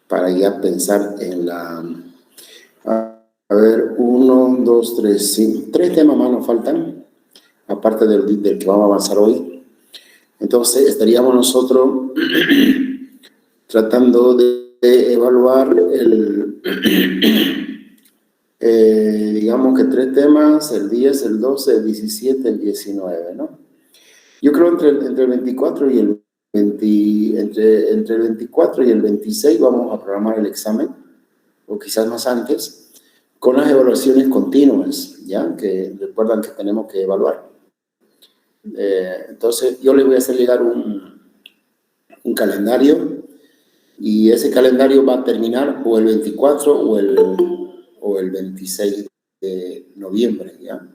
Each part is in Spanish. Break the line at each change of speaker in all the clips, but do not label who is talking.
para ya pensar en la... A ver, 1, 2, 3, sí. 3 temas más nos faltan, aparte del que vamos a avanzar hoy. Entonces, estaríamos nosotros tratando de evaluar digamos que 3 temas, el 10, el 12, el 17, el 19, ¿no? Yo creo entre el 24 y el 20, entre el 24 y el 26 vamos a programar el examen, o quizás más antes, con las evaluaciones continuas, ¿ya? Que recuerdan que tenemos que evaluar. Entonces, yo les voy a hacer llegar un calendario, y ese calendario va a terminar o el 24 o el 26 de noviembre, ¿ya?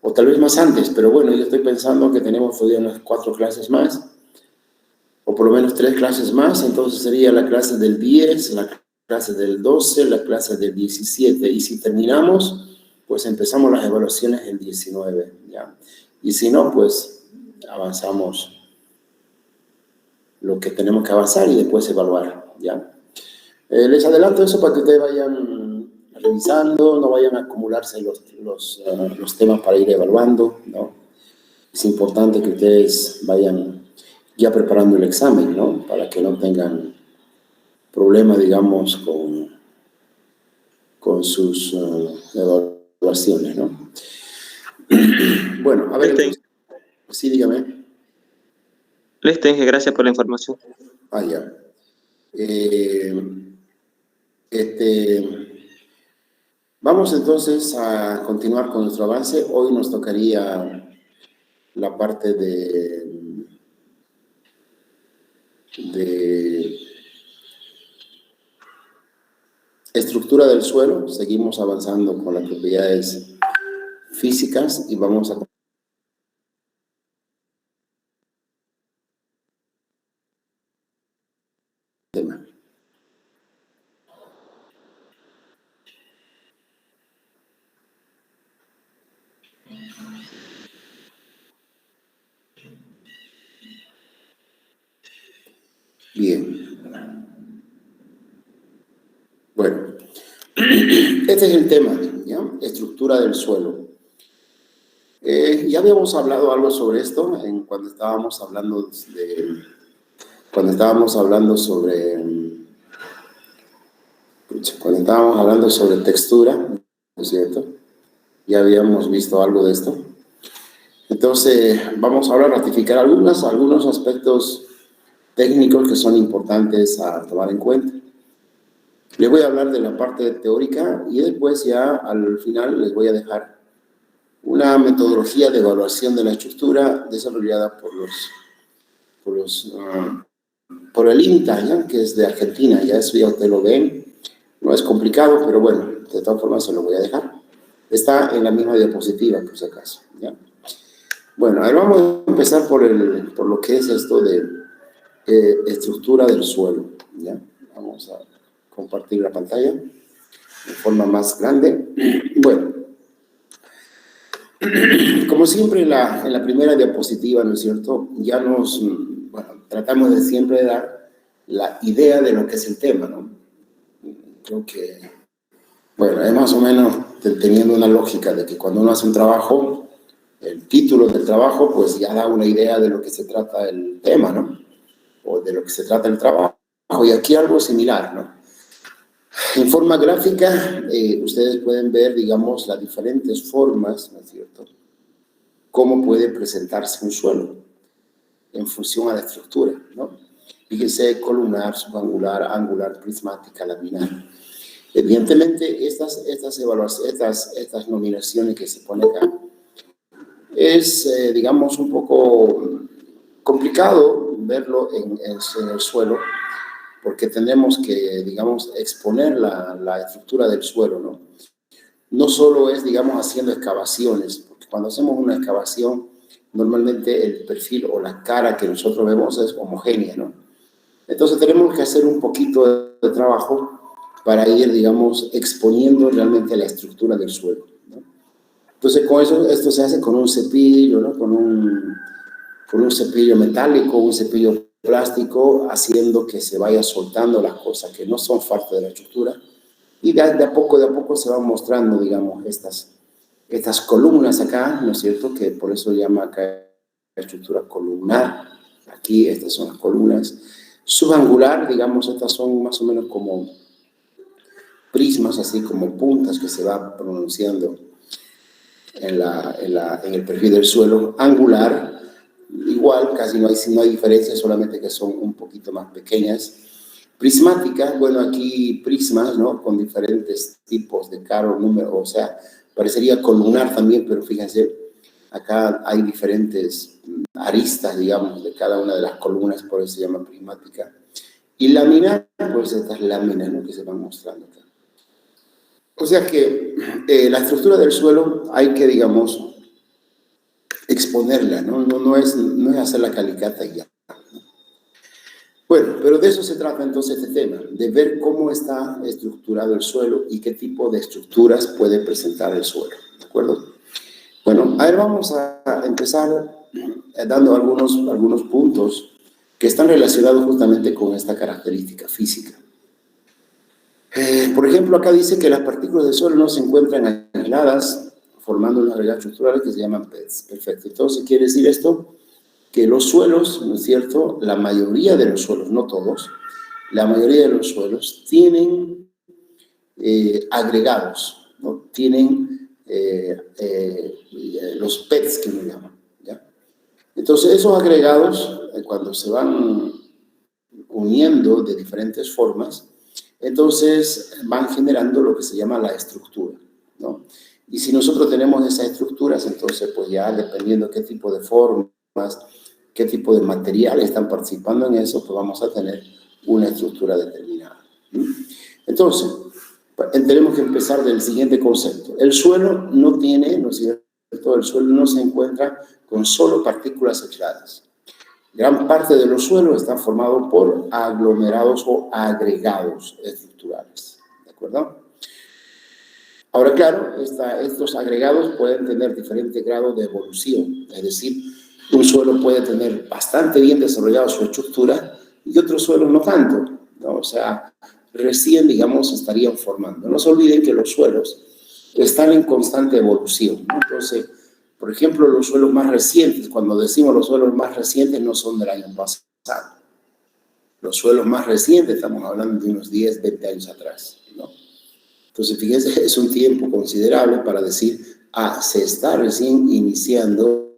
O tal vez más antes, pero bueno, yo estoy pensando que tenemos todavía unas 4 clases más, o por lo menos 3 clases más, entonces sería la clase del 10, la clase del 12, la clase del 17, y si terminamos, pues empezamos las evaluaciones el 19, ¿ya? Y si no, pues avanzamos lo que tenemos que avanzar y después evaluar, ¿ya? Les adelanto eso para que ustedes vayan revisando, no vayan a acumularse los temas para ir evaluando, ¿no? Es importante que ustedes vayan ya preparando el examen, ¿no? Para que no tengan problemas, digamos, con sus evaluaciones, ¿no? Bueno, a ver, entonces, sí, dígame.
Listo, gracias por la información.
Ah, ya. Vamos entonces a continuar con nuestro avance. Hoy nos tocaría la parte de estructura del suelo. Seguimos avanzando con las propiedades físicas y vamos a tema. Bien. Bueno, este es el tema, ¿ya? Estructura del suelo. Ya habíamos hablado algo sobre esto cuando estábamos hablando sobre textura, ¿no es cierto? Ya habíamos visto algo de esto. Entonces, vamos ahora a ratificar algunos aspectos técnicos que son importantes a tomar en cuenta. Les voy a hablar de la parte teórica y después ya al final les voy a dejar una metodología de evaluación de la estructura desarrollada por el INTA, ¿ya? Que es de Argentina. Ya eso ya ustedes lo ven. No es complicado, pero bueno, de todas formas se lo voy a dejar. Está en la misma diapositiva, por si acaso, ¿ya? Bueno, ahora vamos a empezar por lo que es esto de estructura del suelo, ¿ya? Vamos a compartir la pantalla de forma más grande. Bueno, como siempre en la primera diapositiva, ¿no es cierto? Ya tratamos de siempre dar la idea de lo que es el tema, ¿no? Creo que, bueno, es más o menos teniendo una lógica de que cuando uno hace un trabajo, el título del trabajo, pues ya da una idea de lo que se trata el tema, ¿no? O de lo que se trata el trabajo. Y aquí algo similar, ¿no? En forma gráfica, ustedes pueden ver, digamos, las diferentes formas, ¿no es cierto?, cómo puede presentarse un suelo en función a la estructura, ¿no? Fíjense, columnar, subangular, angular, prismática, laminar. Evidentemente, estas nominaciones que se ponen acá es, digamos, un poco complicado verlo en el suelo, porque tenemos que, digamos, exponer la estructura del suelo, ¿no? No solo es, digamos, haciendo excavaciones, porque cuando hacemos una excavación, normalmente el perfil o la cara que nosotros vemos es homogénea, ¿no? Entonces tenemos que hacer un poquito de trabajo para ir, digamos, exponiendo realmente la estructura del suelo, ¿no? Entonces, con eso, esto se hace con un cepillo, ¿no? Con un cepillo metálico, un cepillo plástico, haciendo que se vaya soltando las cosas que no son parte de la estructura, y de a poco se van mostrando, digamos, estas columnas acá, ¿no es cierto?, que por eso llama acá la estructura columnar. Aquí estas son las columnas. Subangular, digamos, estas son más o menos como prismas, así como puntas que se va pronunciando en el perfil del suelo. Angular, igual, casi no hay diferencia, solamente que son un poquito más pequeñas. Prismática, bueno, aquí prismas, ¿no?, con diferentes tipos de caro, número, o sea, parecería columnar también, pero fíjense, acá hay diferentes aristas, digamos, de cada una de las columnas, por eso se llama prismática. Y laminar, pues estas láminas, ¿no?, que se van mostrando acá. O sea que la estructura del suelo hay que, digamos, exponerla, ¿no? No es hacer la calicata y ya. Bueno, pero de eso se trata entonces este tema, de ver cómo está estructurado el suelo y qué tipo de estructuras puede presentar el suelo, ¿de acuerdo? Bueno, a ver, vamos a empezar dando algunos puntos que están relacionados justamente con esta característica física. Por ejemplo, acá dice que las partículas del suelo no se encuentran aisladas, formando unos agregados estructurales que se llaman PEDs. Perfecto. Entonces, ¿quiere decir esto? Que los suelos, ¿no es cierto?, la mayoría de los suelos, no todos, la mayoría de los suelos tienen agregados, ¿no? Tienen los PEDs que me llaman, ¿ya? Entonces, esos agregados, cuando se van uniendo de diferentes formas, entonces van generando lo que se llama la estructura, ¿no? Y si nosotros tenemos esas estructuras, entonces, pues ya dependiendo qué tipo de formas, qué tipo de materiales están participando en eso, pues vamos a tener una estructura determinada. Entonces, tenemos que empezar del siguiente concepto. El suelo no tiene, ¿no es cierto?, el suelo no se encuentra con solo partículas aisladas. Gran parte de los suelos están formados por aglomerados o agregados estructurales, ¿de acuerdo? Ahora, claro, estos agregados pueden tener diferentes grados de evolución, es decir, un suelo puede tener bastante bien desarrollada su estructura y otros suelos no tanto, ¿no? O sea, recién, digamos, estarían formando. No se olviden que los suelos están en constante evolución, ¿no? Entonces, por ejemplo, los suelos más recientes, cuando decimos los suelos más recientes, no son del año pasado. Los suelos más recientes, estamos hablando de unos 10, 20 años atrás, ¿no? Entonces, fíjense, es un tiempo considerable para decir, se está recién iniciando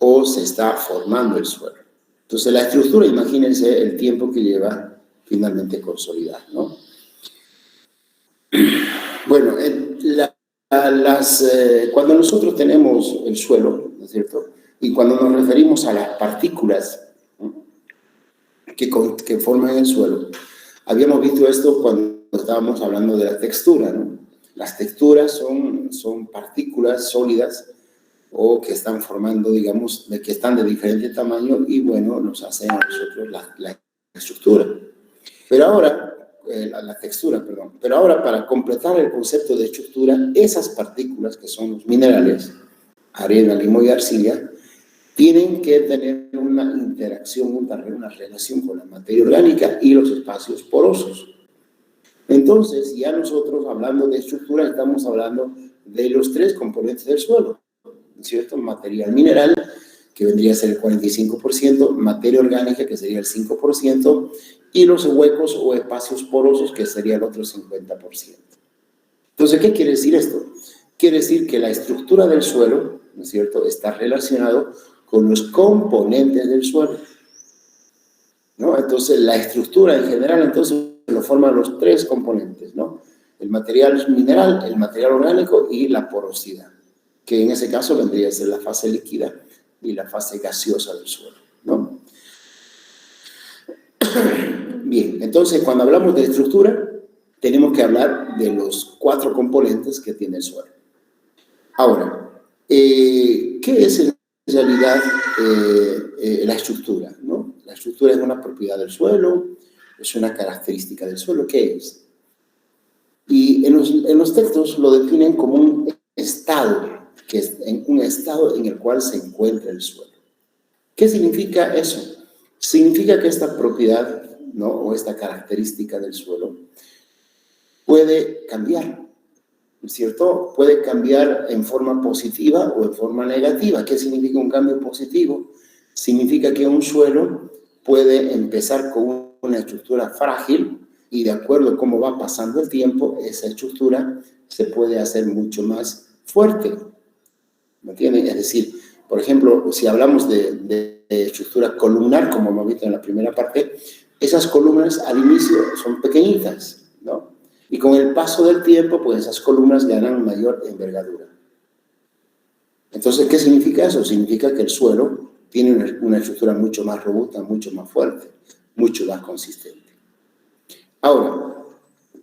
o se está formando el suelo. Entonces, la estructura, imagínense el tiempo que lleva finalmente consolidar, ¿no? Bueno, cuando nosotros tenemos el suelo, ¿no es cierto?, y cuando nos referimos a las partículas, ¿no?, que forman el suelo, habíamos visto esto cuando estábamos hablando de la textura, ¿no? Las texturas son partículas sólidas o que están formando, digamos, que están de diferente tamaño y, bueno, nos hacen a nosotros la estructura. Pero ahora, la textura, perdón. Pero ahora, para completar el concepto de estructura, esas partículas que son los minerales, arena, limo y arcilla, tienen que tener una interacción, una relación con la materia orgánica y los espacios porosos. Entonces, ya nosotros, hablando de estructura, estamos hablando de los tres componentes del suelo, ¿cierto? Material mineral, que vendría a ser el 45%, materia orgánica, que sería el 5%, y los huecos o espacios porosos, que sería el otro 50%. Entonces, ¿qué quiere decir esto? Quiere decir que la estructura del suelo, ¿no es cierto?, está relacionado con los componentes del suelo, ¿no? Entonces, la estructura en general, entonces, lo forman los tres componentes, ¿no? El material mineral, el material orgánico y la porosidad, que en ese caso vendría a ser la fase líquida y la fase gaseosa del suelo, ¿no? Bien, entonces, cuando hablamos de estructura, tenemos que hablar de los 4 componentes que tiene el suelo. Ahora, ¿qué es en realidad la estructura, ¿no? La estructura es una propiedad del suelo, es una característica del suelo. ¿Qué es? Y en los textos lo definen como un estado, que es un estado en el cual se encuentra el suelo. ¿Qué significa eso? significa que esta propiedad, ¿no? O esta característica del suelo puede cambiar, ¿no es cierto? Puede cambiar en forma positiva o en forma negativa. ¿Qué significa un cambio positivo? Significa que un suelo puede empezar con una estructura frágil y de acuerdo a cómo va pasando el tiempo, esa estructura se puede hacer mucho más fuerte. ¿Me entienden? Es decir, por ejemplo, si hablamos de estructura columnar, como hemos visto en la primera parte, esas columnas al inicio son pequeñitas, ¿no? Y con el paso del tiempo, pues esas columnas ganan mayor envergadura. Entonces, ¿qué significa eso? Significa que el suelo tiene una estructura mucho más robusta, mucho más fuerte, mucho más consistente. Ahora,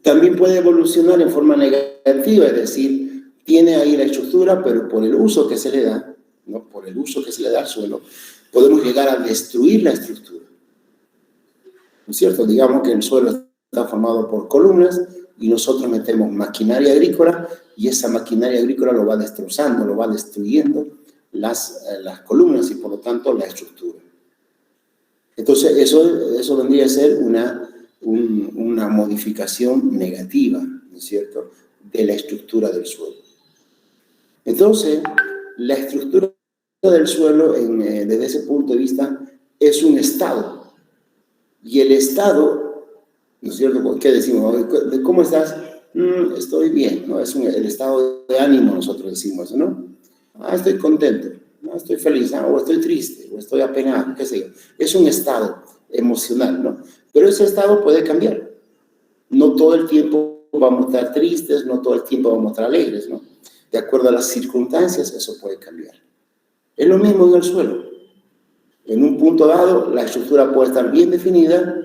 también puede evolucionar en forma negativa, es decir, tiene ahí la estructura, pero por el uso que se le da, ¿no? Por el uso que se le da al suelo, podemos llegar a destruir la estructura. ¿No es cierto? Digamos que el suelo está formado por columnas y nosotros metemos maquinaria agrícola y esa maquinaria agrícola lo va destrozando, lo va destruyendo las columnas y por lo tanto la estructura. Entonces eso vendría a ser una modificación negativa, ¿no es cierto?, de la estructura del suelo. Entonces, la estructura del suelo, desde ese punto de vista, es un estado. Y el estado, ¿no es cierto?, ¿qué decimos? ¿Cómo estás? Estoy bien, ¿no? Es el estado de ánimo, nosotros decimos eso, ¿no? Estoy contento, ¿no? Estoy feliz, o estoy triste, o estoy apenado, qué sé yo. Es un estado emocional, ¿no? Pero ese estado puede cambiar. No todo el tiempo vamos a estar tristes, no todo el tiempo vamos a estar alegres, ¿no? De acuerdo a las circunstancias, eso puede cambiar. Es lo mismo en el suelo. En un punto dado, la estructura puede estar bien definida,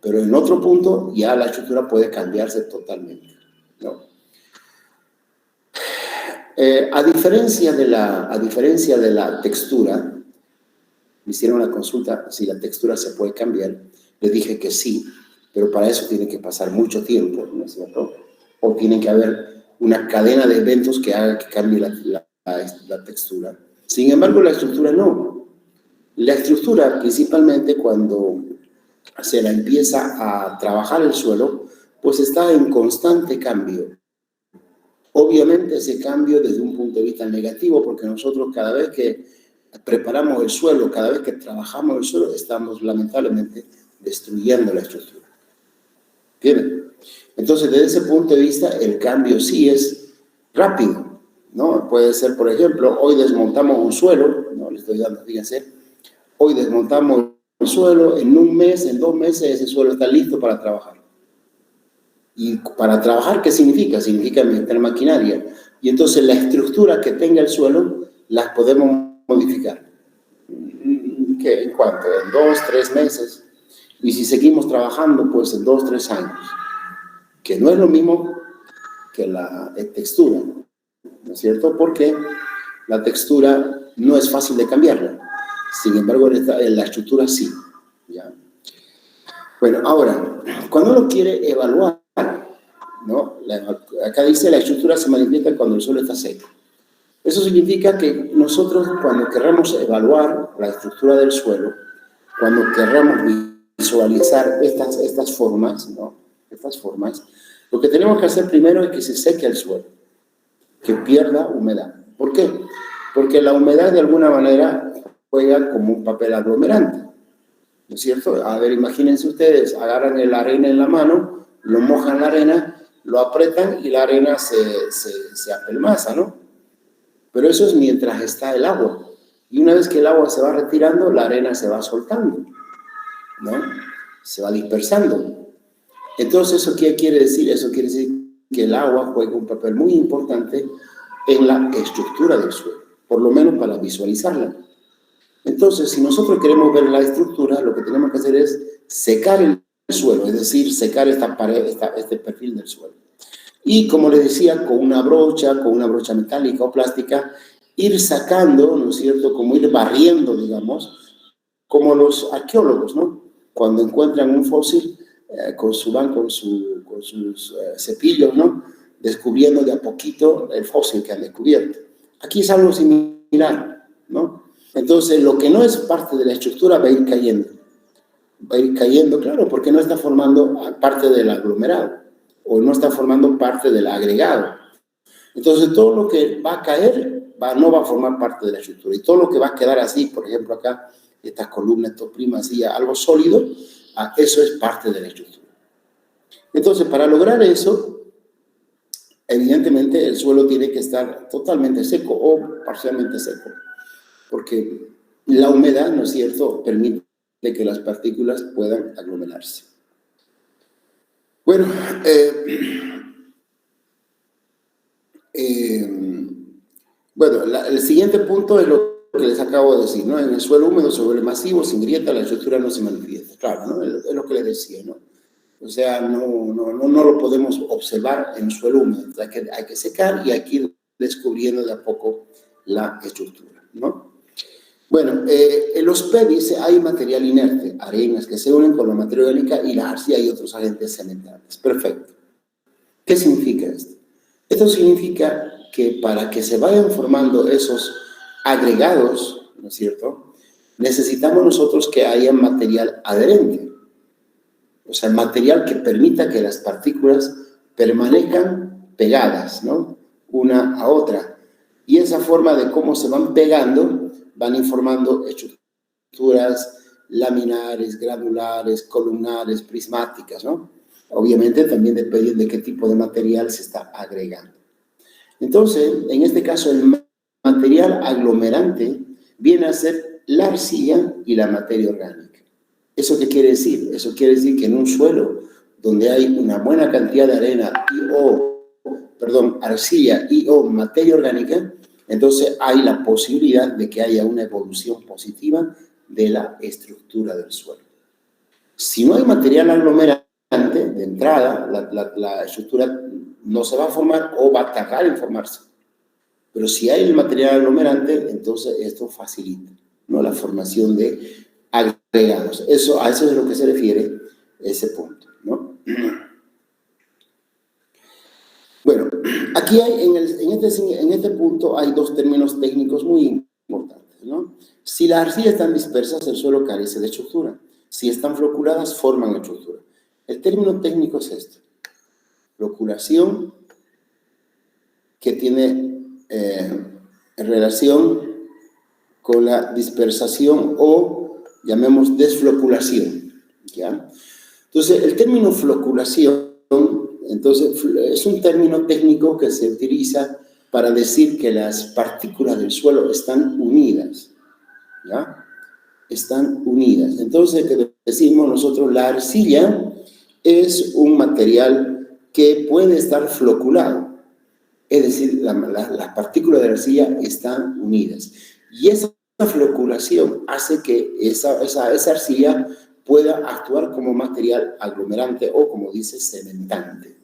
pero en otro punto ya la estructura puede cambiarse totalmente, ¿no? A diferencia de la textura, me hicieron una consulta si la textura se puede cambiar. Le dije que sí, pero para eso tiene que pasar mucho tiempo, ¿no es cierto? O tiene que haber una cadena de eventos que haga que cambie la textura. Sin embargo, la estructura no. La estructura, principalmente cuando se la empieza a trabajar el suelo, pues está en constante cambio. Obviamente ese cambio desde un punto de vista negativo, porque nosotros cada vez que preparamos el suelo, cada vez que trabajamos el suelo, estamos lamentablemente destruyendo la estructura. ¿Entienden? Entonces, desde ese punto de vista, el cambio sí es rápido, ¿no? Puede ser, por ejemplo, hoy desmontamos un suelo, ¿no? Le estoy dando, fíjense, hoy desmontamos el suelo, en un mes, en 2 meses, ese suelo está listo para trabajar. Y para trabajar, ¿qué significa? Significa meter maquinaria. Y entonces la estructura que tenga el suelo, las podemos modificar. ¿Qué? ¿En cuánto? En 2, 3 meses. Y si seguimos trabajando, pues en 2, 3 años. Que no es lo mismo que la textura, ¿no es cierto? Porque la textura no es fácil de cambiarla. Sin embargo, la estructura sí, ¿ya? Bueno, ahora, cuando uno quiere evaluar, ¿no? Acá dice la estructura se manifiesta cuando el suelo está seco. Eso significa que nosotros cuando queramos evaluar la estructura del suelo, cuando queramos visualizar estas formas, ¿no? Estas formas, lo que tenemos que hacer primero es que se seque el suelo, que pierda humedad. ¿Por qué? Porque la humedad de alguna manera juega como un papel aglomerante, ¿no es cierto? A ver, imagínense ustedes, agarran la arena en la mano, lo mojan la arena, lo apretan y la arena se apelmaza, ¿no? Pero eso es mientras está el agua. Y una vez que el agua se va retirando, la arena se va soltando, ¿no? Se va dispersando. Entonces, ¿eso qué quiere decir? Eso quiere decir que el agua juega un papel muy importante en la estructura del suelo, por lo menos para visualizarla. Entonces, si nosotros queremos ver la estructura, lo que tenemos que hacer es secar el suelo, es decir, secar esta pared, este perfil del suelo. Y como les decía, con una brocha metálica o plástica, ir sacando, ¿no es cierto?, como ir barriendo, digamos, como los arqueólogos, ¿no? Cuando encuentran un fósil, con sus cepillos, ¿no? Descubriendo de a poquito el fósil que han descubierto. Aquí es algo similar, ¿no? Entonces, lo que no es parte de la estructura va a ir cayendo. va a ir cayendo, claro, porque no está formando parte del aglomerado o no está formando parte del agregado. Entonces, todo lo que va a caer no va a formar parte de la estructura. Y todo lo que va a quedar así, por ejemplo, acá, estas columnas, estos primas, así, algo sólido, eso es parte de la estructura. Entonces, para lograr eso, evidentemente el suelo tiene que estar totalmente seco o parcialmente seco, porque la humedad, ¿no es cierto?, permite que las partículas puedan aglomerarse. Bueno, el siguiente punto es lo que les acabo de decir, ¿no? En el suelo húmedo sobre el masivo, sin grieta, la estructura no se manifiesta. Claro, ¿no? Es lo que les decía, ¿no? O sea, no lo podemos observar en suelo húmedo. Hay que secar y hay que ir descubriendo de a poco la estructura, ¿no? Bueno, en los PEDIs hay material inerte, arenas que se unen con la materia orgánica y la arcilla y otros agentes cementales. Perfecto. ¿Qué significa esto? Esto significa que para que se vayan formando esos agregados, ¿no es cierto?, necesitamos nosotros que haya material adherente. O sea, material que permita que las partículas permanezcan pegadas, ¿no?, una a otra. Y esa forma de cómo se van pegando, van informando estructuras laminares, granulares, columnares, prismáticas, ¿no? Obviamente también depende de qué tipo de material se está agregando. Entonces, en este caso, el material aglomerante viene a ser la arcilla y la materia orgánica. ¿Eso qué quiere decir? Eso quiere decir que en un suelo donde hay una buena cantidad de arena arcilla y o materia orgánica, entonces hay la posibilidad de que haya una evolución positiva de la estructura del suelo. Si no hay material aglomerante, de entrada, la estructura no se va a formar o va a tardar en formarse. Pero si hay el material aglomerante, entonces esto facilita, ¿no?, la formación de agregados. A eso es a lo que se refiere ese punto, ¿no? Bueno, aquí hay, en este punto hay dos términos técnicos muy importantes, ¿no? Si las arcillas están dispersas, el suelo carece de estructura. Si están floculadas, forman estructura. El término técnico es este: floculación, que tiene relación con la dispersación o llamemos desfloculación, ¿ya? Entonces, el término floculación, entonces, es un término técnico que se utiliza para decir que las partículas del suelo están unidas, ¿ya? Están unidas. Entonces, ¿qué decimos nosotros? La arcilla es un material que puede estar floculado. Es decir, las partículas de la arcilla están unidas. Y esa floculación hace que esa arcilla pueda actuar como material aglomerante o, como dice, cementante.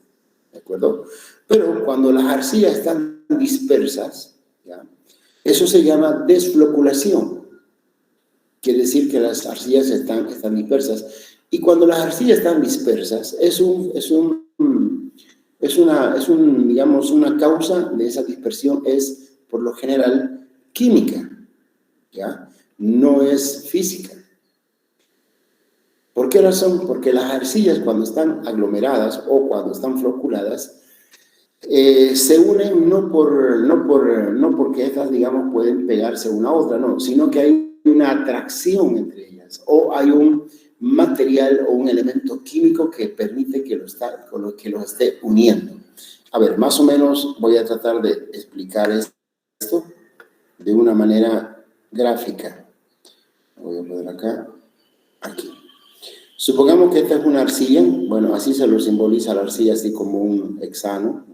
¿De acuerdo? Pero cuando las arcillas están dispersas, ¿ya?, eso se llama desfloculación. Quiere decir que las arcillas están dispersas. Y cuando las arcillas están dispersas, digamos, una causa de esa dispersión es, por lo general, química, ¿ya? No es física. ¿Por qué razón? Porque las arcillas, cuando están aglomeradas o cuando están floculadas, se unen no porque estas, digamos, pueden pegarse una a otra, no, sino que hay una atracción entre ellas, o hay un material o un elemento químico que permite que lo esté uniendo. A ver, más o menos voy a tratar de explicar esto de una manera gráfica. Voy a poner acá, aquí. Supongamos que esta es una arcilla, bueno, así se lo simboliza la arcilla, así como un hexágono,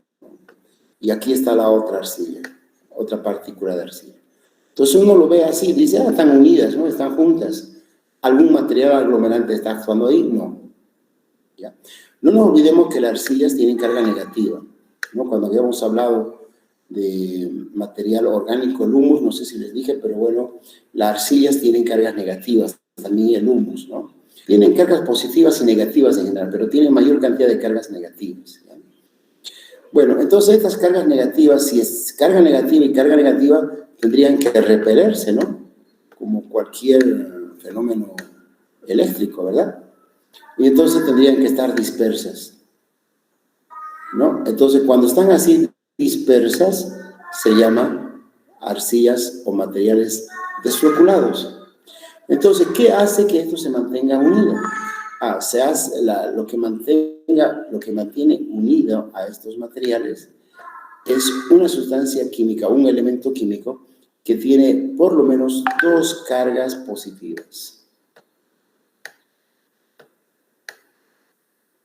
y aquí está la otra arcilla, otra partícula de arcilla. Entonces uno lo ve así, dice, están unidas, ¿no?, están juntas. ¿Algún material aglomerante está actuando ahí? No. ¿Ya? No nos olvidemos que las arcillas tienen carga negativa, ¿no? Cuando habíamos hablado de material orgánico, el humus, no sé si les dije, pero bueno, las arcillas tienen cargas negativas, también el humus, ¿no? Tienen cargas positivas y negativas en general, pero tienen mayor cantidad de cargas negativas, ¿ya? Bueno, entonces estas cargas negativas, si es carga negativa y carga negativa, tendrían que repelerse, ¿no? Como cualquier fenómeno eléctrico, ¿verdad? Y entonces tendrían que estar dispersas, ¿no? Entonces, cuando están así dispersas, se llaman arcillas o materiales desfloculados. Entonces, ¿qué hace que esto se mantenga unido? Lo que mantiene unido a estos materiales es una sustancia química, un elemento químico que tiene por lo menos 2 cargas positivas.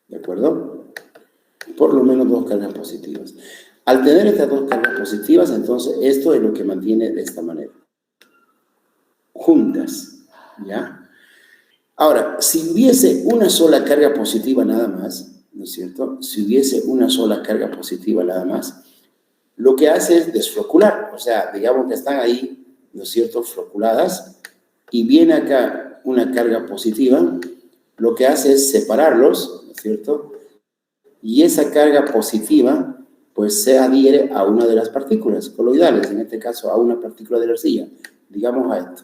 ¿De acuerdo? Por lo menos 2 cargas positivas. Al tener estas 2 cargas positivas, entonces esto es lo que mantiene de esta manera. Juntas, ¿ya? Ahora, si hubiese una sola carga positiva nada más, ¿no es cierto? Si hubiese una sola carga positiva nada más, lo que hace es desflocular. O sea, digamos que están ahí, ¿no es cierto?, floculadas, y viene acá una carga positiva, lo que hace es separarlos, ¿no es cierto? Y esa carga positiva, pues se adhiere a una de las partículas coloidales, en este caso a una partícula de la arcilla, digamos a esto.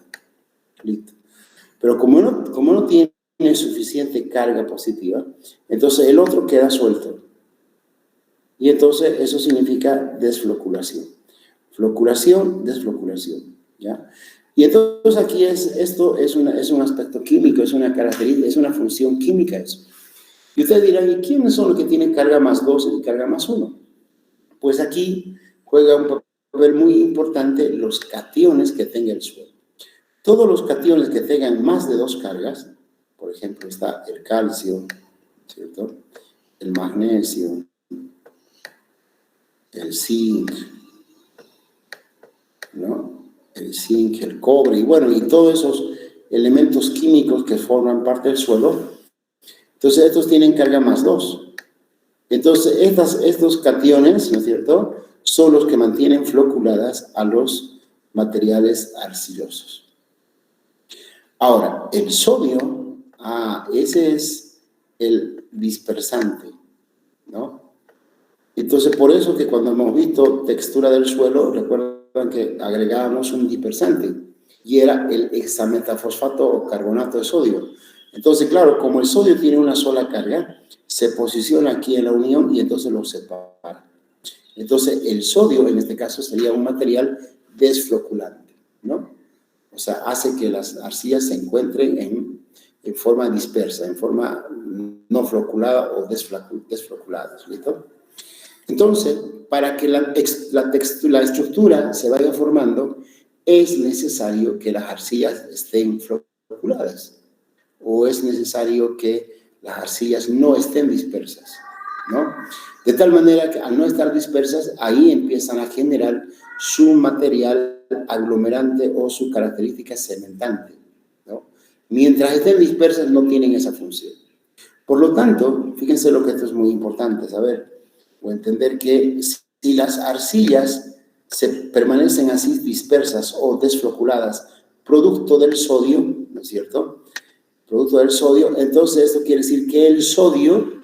Listo. Pero como no tiene suficiente carga positiva, entonces el otro queda suelto. Y entonces eso significa desfloculación. Floculación, desfloculación, ¿ya? Y entonces aquí esto es un aspecto químico, es una característica, es una función química eso. Y ustedes dirán, ¿y quiénes son los que tienen carga más 2 y carga más 1? Pues aquí juega un papel muy importante los cationes que tenga el suelo. Todos los cationes que tengan más de 2 cargas, por ejemplo, está el calcio, ¿cierto?, el magnesio, el zinc, ¿no?, el zinc, el cobre, y bueno, y todos esos elementos químicos que forman parte del suelo. Entonces, estos tienen carga más 2. Entonces, estos cationes, ¿no es cierto?, son los que mantienen floculadas a los materiales arcillosos. Ahora, el sodio, ese es el dispersante, ¿no? Entonces, por eso que cuando hemos visto textura del suelo, recuerdan que agregábamos un dispersante, y era el hexametafosfato o carbonato de sodio. Entonces, claro, como el sodio tiene una sola carga, se posiciona aquí en la unión y entonces lo separa. Entonces, el sodio, en este caso, sería un material desfloculante, ¿no? O sea, hace que las arcillas se encuentren en forma dispersa, en forma no floculada o desfloculada, ¿listo? Entonces, para que la estructura se vaya formando, es necesario que las arcillas estén floculadas, o es necesario que las arcillas no estén dispersas, ¿no? De tal manera que al no estar dispersas, ahí empiezan a generar su material aglomerante o su característica cementante, ¿no? Mientras estén dispersas no tienen esa función. Por lo tanto, fíjense lo que esto es muy importante saber o entender, que si las arcillas permanecen así dispersas o desfloculadas producto del sodio, ¿no es cierto?, producto del sodio, entonces esto quiere decir que el sodio,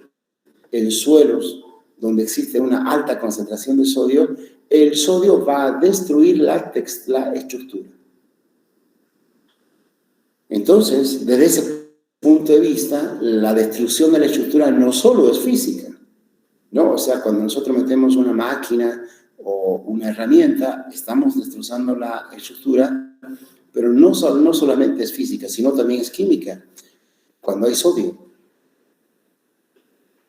en suelos donde existe una alta concentración de sodio, el sodio va a destruir la estructura. Entonces, desde ese punto de vista, la destrucción de la estructura no solo es física, ¿no? O sea, cuando nosotros metemos una máquina o una herramienta, estamos destrozando la estructura, pero no solamente es física, sino también es química, cuando hay sodio.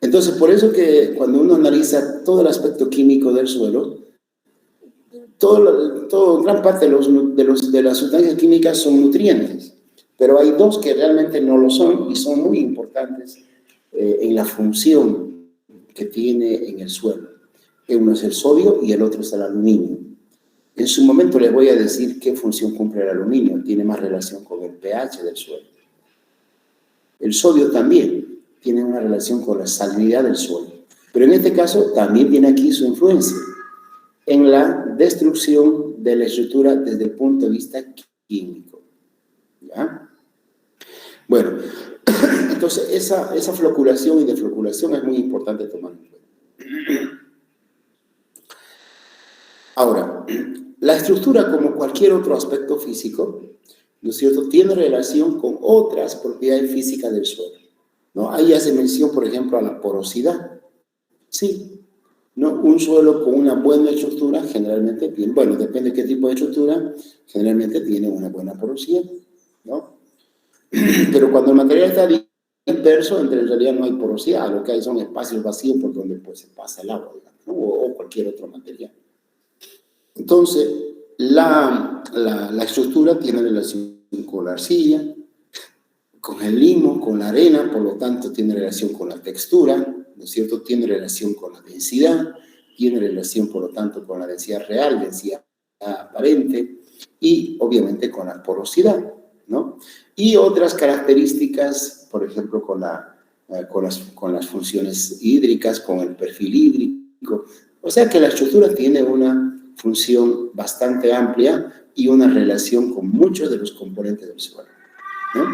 Entonces, por eso que cuando uno analiza todo el aspecto químico del suelo, gran parte de las sustancias químicas son nutrientes, pero hay 2 que realmente no lo son y son muy importantes en la función que tiene en el suelo. Uno es el sodio y el otro es el aluminio. En su momento les voy a decir qué función cumple el aluminio. Tiene más relación con el pH del suelo. El sodio también tiene una relación con la salinidad del suelo. Pero en este caso también tiene aquí su influencia en la destrucción de la estructura desde el punto de vista químico, ¿ya? Bueno, entonces esa floculación y defloculación es muy importante tomar en cuenta. Ahora, la estructura, como cualquier otro aspecto físico, ¿no es cierto?, tiene relación con otras propiedades físicas del suelo. ¿no? Ahí hace mención, por ejemplo, a la porosidad. Sí, ¿no? Un suelo con una buena estructura generalmente tiene, bueno, depende de qué tipo de estructura, generalmente tiene una buena porosidad, ¿no? Pero cuando el material está disperso, en realidad no hay porosidad, lo que hay son espacios vacíos por donde pues, se pasa el agua, digamos, ¿no? O cualquier otro material. Entonces, la estructura tiene relación con la arcilla, con el limo, con la arena, por lo tanto tiene relación con la textura, ¿no es cierto? Tiene relación con la densidad, tiene relación, por lo tanto, con la densidad real, densidad aparente, y obviamente con la porosidad, ¿no? Y otras características, por ejemplo, con las funciones hídricas, con el perfil hídrico. O sea que la estructura tiene una función bastante amplia y una relación con muchos de los componentes del suelo, ¿no?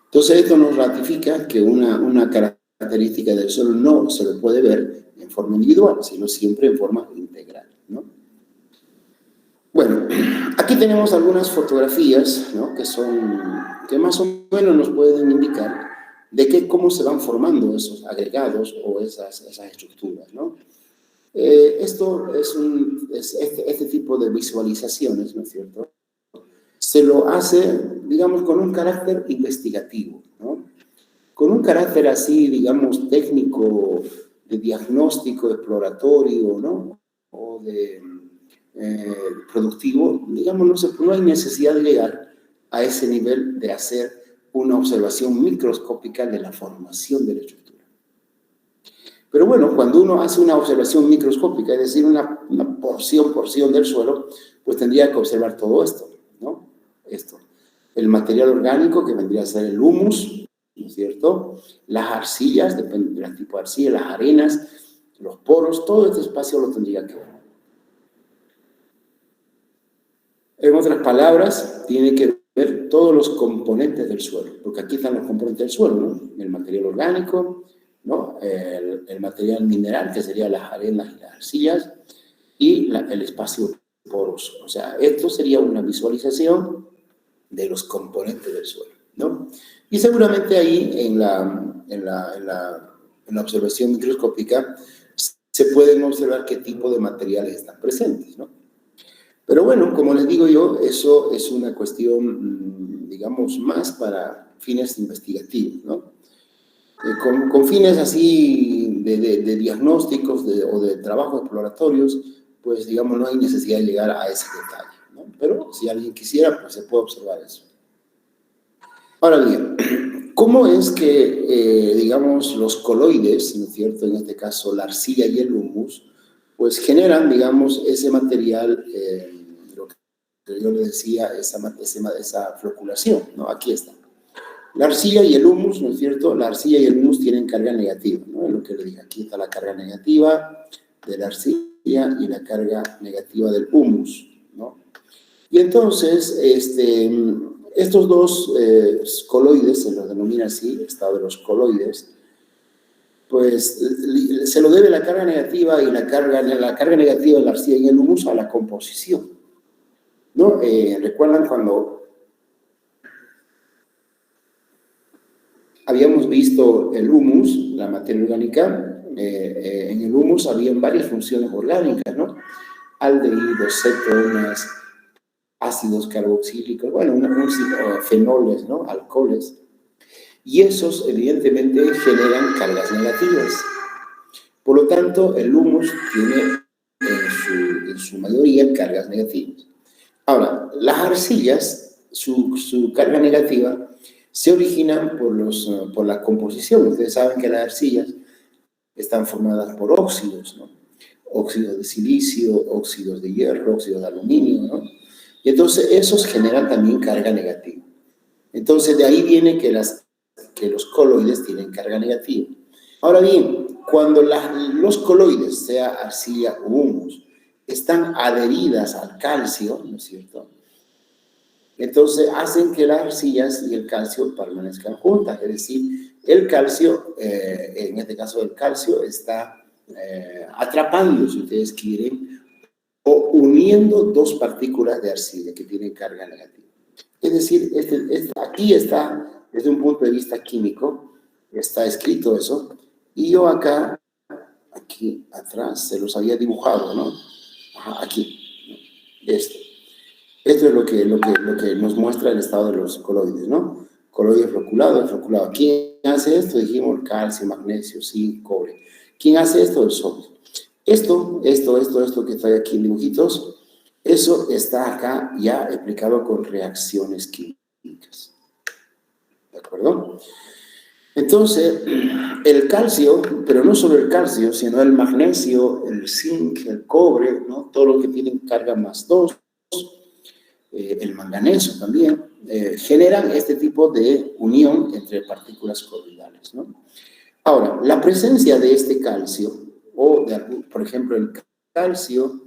Entonces, esto nos ratifica que una característica del suelo no se lo puede ver en forma individual, sino siempre en forma integral, ¿no? Bueno, aquí tenemos algunas fotografías, ¿no? que más o menos nos pueden indicar de cómo se van formando esos agregados o esas estructuras, ¿no? Esto es este tipo de visualizaciones, ¿no es cierto? Se lo hace, digamos, con un carácter investigativo, ¿no? Con un carácter así, digamos, técnico, de diagnóstico exploratorio, ¿no? O de productivo, digamos, no hay necesidad de llegar a ese nivel de hacer una observación microscópica de la formación de la estructura. Pero bueno, cuando uno hace una observación microscópica, es decir, una porción del suelo, pues tendría que observar todo esto, ¿no? Esto. El material orgánico, que vendría a ser el humus, ¿no es cierto? Las arcillas, depende del tipo de arcilla, las arenas, los poros, todo este espacio lo tendría que ver. En otras palabras, tiene que ver todos los componentes del suelo, porque aquí están los componentes del suelo, ¿no? El material orgánico, ¿no? El material mineral, que serían las arenas y las arcillas, y el espacio poroso. O sea, esto sería una visualización de los componentes del suelo, ¿no? Y seguramente ahí, en la observación microscópica, se pueden observar qué tipo de materiales están presentes, ¿no? Pero bueno, como les digo yo, eso es una cuestión, digamos, más para fines investigativos, ¿no? Con fines así de diagnósticos o de trabajos exploratorios, pues digamos, no hay necesidad de llegar a ese detalle, ¿no? Pero si alguien quisiera, pues se puede observar eso. Ahora bien, ¿cómo es que, digamos, los coloides, ¿no es cierto? En este caso, la arcilla y el humus, pues generan, digamos, ese material, lo que yo les decía, esa floculación, ¿no? Aquí está. La arcilla y el humus, ¿no es cierto? La arcilla y el humus tienen carga negativa, ¿no? Es lo que le dije. Aquí está la carga negativa de la arcilla y la carga negativa del humus, ¿no? Y entonces, estos dos coloides, se los denomina así, estado de los coloides, pues se lo debe la carga negativa y la carga negativa de la arcilla y el humus a la composición, ¿no? ¿Recuerdan cuando habíamos visto el humus, la materia orgánica? En el humus habían varias funciones orgánicas, ¿no? Aldehídos, cetonas, ácidos carboxílicos, bueno, fenoles, ¿no? Alcoholes. Y esos, evidentemente, generan cargas negativas. Por lo tanto, el humus tiene en su mayoría cargas negativas. Ahora, las arcillas, su carga negativa se originan por la composición. Ustedes saben que las arcillas están formadas por óxidos, ¿no? Óxidos de silicio, óxidos de hierro, óxidos de aluminio, ¿no? Y entonces esos generan también carga negativa. Entonces de ahí viene que los coloides tienen carga negativa. Ahora bien, cuando los coloides, sea arcilla o humus, están adheridas al calcio, ¿no es cierto? Entonces hacen que las arcillas y el calcio permanezcan juntas, es decir, el calcio, en este caso el calcio, está atrapando, si ustedes quieren, o uniendo dos partículas de arcilla que tienen carga negativa. Es decir, aquí está, desde un punto de vista químico, está escrito eso. Y yo acá, aquí atrás, se los había dibujado, ¿no? Ajá, aquí, esto. Esto es lo que nos muestra el estado de los coloides, ¿no? Coloide floculado, floculado. ¿Quién hace esto? Dijimos calcio, magnesio, zinc, cobre. ¿Quién hace esto? El sodio. Esto que está aquí en dibujitos, eso está acá ya explicado con reacciones químicas. ¿De acuerdo? Entonces, el calcio, pero no solo el calcio, sino el magnesio, el zinc, el cobre, ¿no? Todo lo que tienen carga más 2, el manganeso también, generan este tipo de unión entre partículas coloidales, ¿no? Ahora, la presencia de este calcio, por ejemplo, el calcio